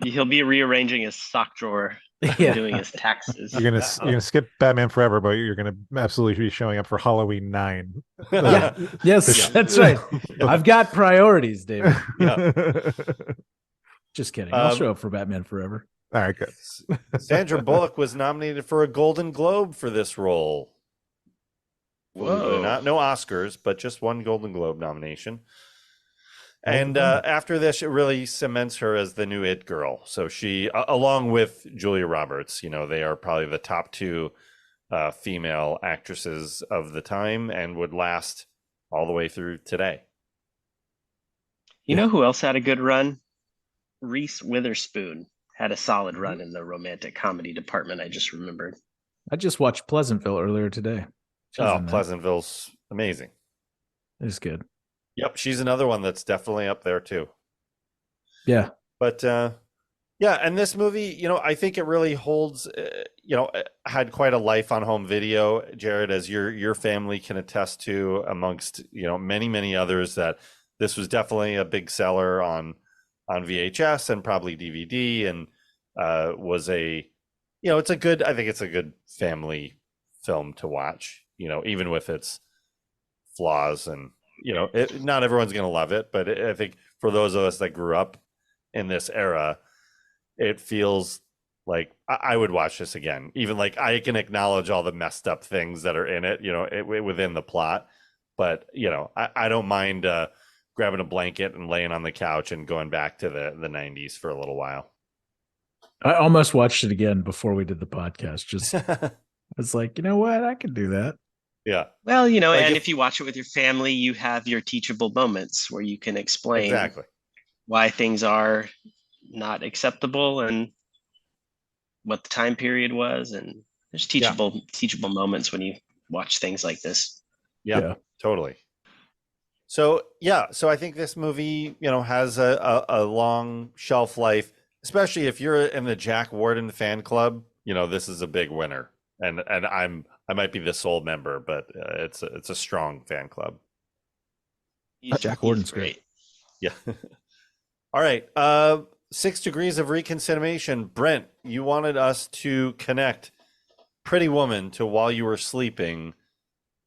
He'll be rearranging his sock drawer Yeah. doing his taxes. You're gonna skip Batman Forever, but you're gonna absolutely be showing up for Halloween 9. Yeah. Yes, that's right. I've got priorities, David. Just kidding. I'll show up for Batman Forever. All right, good. Sandra Bullock was nominated for a Golden Globe for this role. Whoa. No Oscars, but just one Golden Globe nomination. And after this, it really cements her as the new it girl. So she, along with Julia Roberts, they are probably the top two female actresses of the time and would last all the way through today. You know who else had a good run? Reese Witherspoon had a solid run in the romantic comedy department. I just remembered. I just watched Pleasantville earlier today. Pleasantville's amazing. It's good. Yep, she's another one that's definitely up there too. Yeah. But and this movie, I think it really holds, had quite a life on home video, Jarrod, as your family can attest to, amongst, many, many others, that this was definitely a big seller on VHS and probably DVD, and was I think it's a good family film to watch, even with its flaws, and not everyone's going to love it, but I think for those of us that grew up in this era, it feels like I would watch this again. Even like I can acknowledge all the messed up things that are in it, within the plot, but I don't mind grabbing a blanket and laying on the couch and going back to the 90s for a little while. I almost watched it again before we did the podcast. Just I was like, you know what, I could do that. Yeah. Well, and if you watch it with your family, you have your teachable moments where you can explain exactly why things are not acceptable and what the time period was. And there's teachable moments when you watch things like this. Yeah, totally. So I think this movie, has a long shelf life, especially if you're in the Jack Warden fan club. This is a big winner, and I might be the sole member, but it's a strong fan club. Jack Warden's great. Yeah. All right. 6 Degrees of ReconCinemation. Brent, you wanted us to connect Pretty Woman to While You Were Sleeping.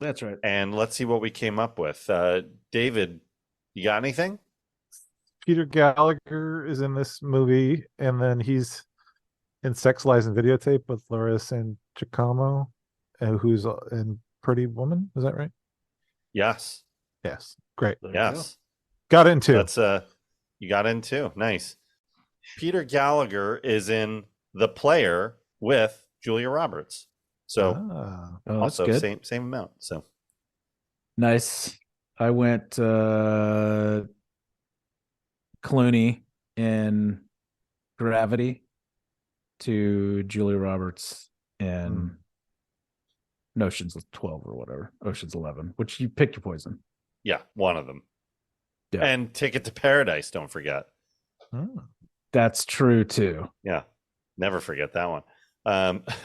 That's right. And let's see what we came up with. David, you got anything? Peter Gallagher is in this movie, and then he's in Sex, Lies, and Videotape with Laura San Giacomo, who's in Pretty Woman. Is that right? Yes. Great. Yes. Got in too. That's you got in too. Nice. Peter Gallagher is in The Player with Julia Roberts. So also good. same amount. So nice. I went Clooney in Gravity to Julia Roberts in Ocean's 12 or whatever. Ocean's 11, which you picked your poison. Yeah, one of them. Yeah. And Ticket to Paradise, don't forget. That's true too. Yeah. Never forget that one.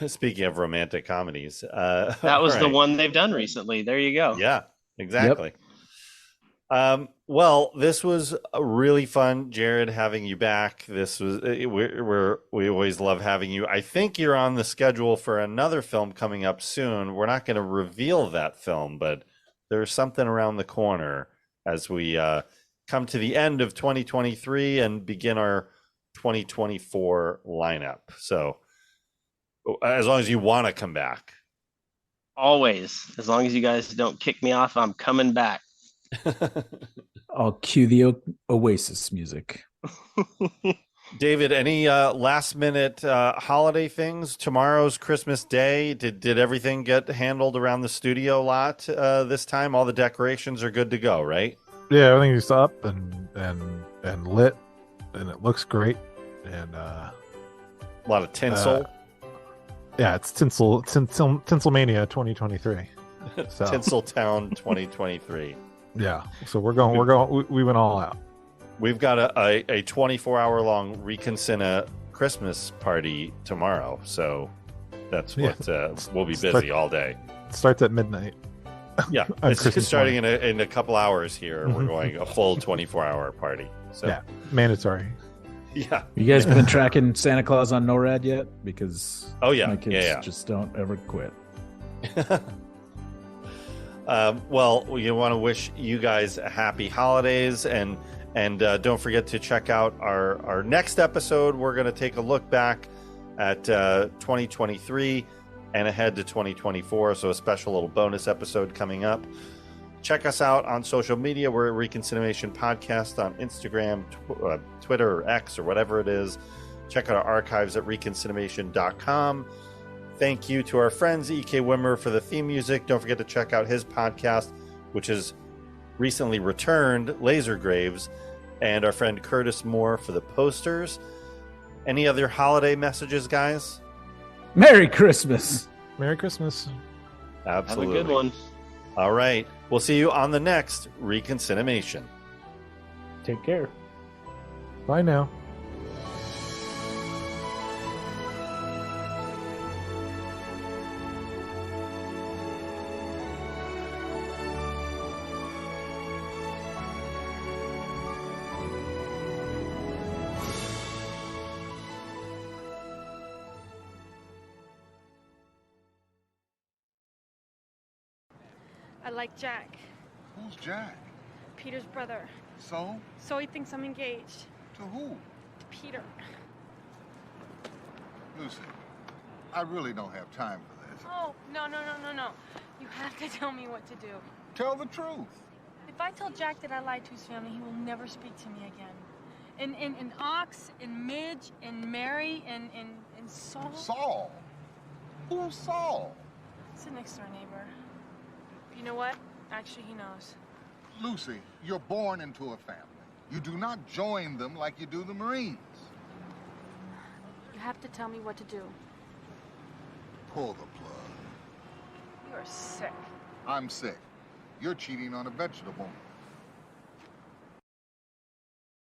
Speaking of romantic comedies, that was the one they've done recently. There you go. Yeah, exactly. Yep. Well, this was really fun, Jarrod, having you back. This was we always love having you. I think you're on the schedule for another film coming up soon. We're not going to reveal that film, but there's something around the corner as we come to the end of 2023 and begin our 2024 lineup. So as long as you want to come back. Always. As long as you guys don't kick me off, I'm coming back. I'll cue the Oasis music. David, any last minute holiday things? Tomorrow's Christmas Day. Did everything get handled around the studio lot this time? All the decorations are good to go, right? Yeah, everything's up and lit, and it looks great. And a lot of tinsel. Yeah, it's Tinselmania 2023. So. Tinseltown 2023. Yeah, so we went all out. We've got a 24-hour long ReconCine Christmas party tomorrow, so that's what we'll be busy all day. It starts at midnight. Yeah, it's starting in a couple hours here. We're going a full 24-hour party. So yeah, mandatory. Yeah. You guys been tracking Santa Claus on NORAD yet? Because Oh, yeah. my kids Yeah. just don't ever quit. Well, we want to wish you guys a happy holidays, and don't forget to check out our next episode. We're going to take a look back at 2023 and ahead to 2024. So a special little bonus episode coming up. Check us out on social media. We're at ReconCinemation Podcast on Instagram, Twitter, or X, or whatever it is. Check out our archives at ReconCinemation.com. Thank you to our friends E.K. Wimmer for the theme music. Don't forget to check out his podcast, which is recently returned, Laser Graves, and our friend Curtis Moore for the posters. Any other holiday messages, guys? Merry Christmas. Merry Christmas. Absolutely. Have a good one. All right. We'll see you on the next ReconCinemation. Take care. Bye now. I like Jack, Who's Jack? Peter's brother. So? So he thinks I'm engaged To who? to Peter. Lucy, I really don't have time for this. Oh, no. You have to tell me what to do. Tell the truth. If I tell Jack that I lied to his family, he will never speak to me again. And Ox, and Midge, and Mary, and Saul. Saul? Who's Saul? It's the next door neighbor. You know what? Actually, he knows. Lucy, you're born into a family. You do not join them like you do the Marines. You have to tell me what to do. Pull the plug. You are sick. I'm sick. You're cheating on a vegetable.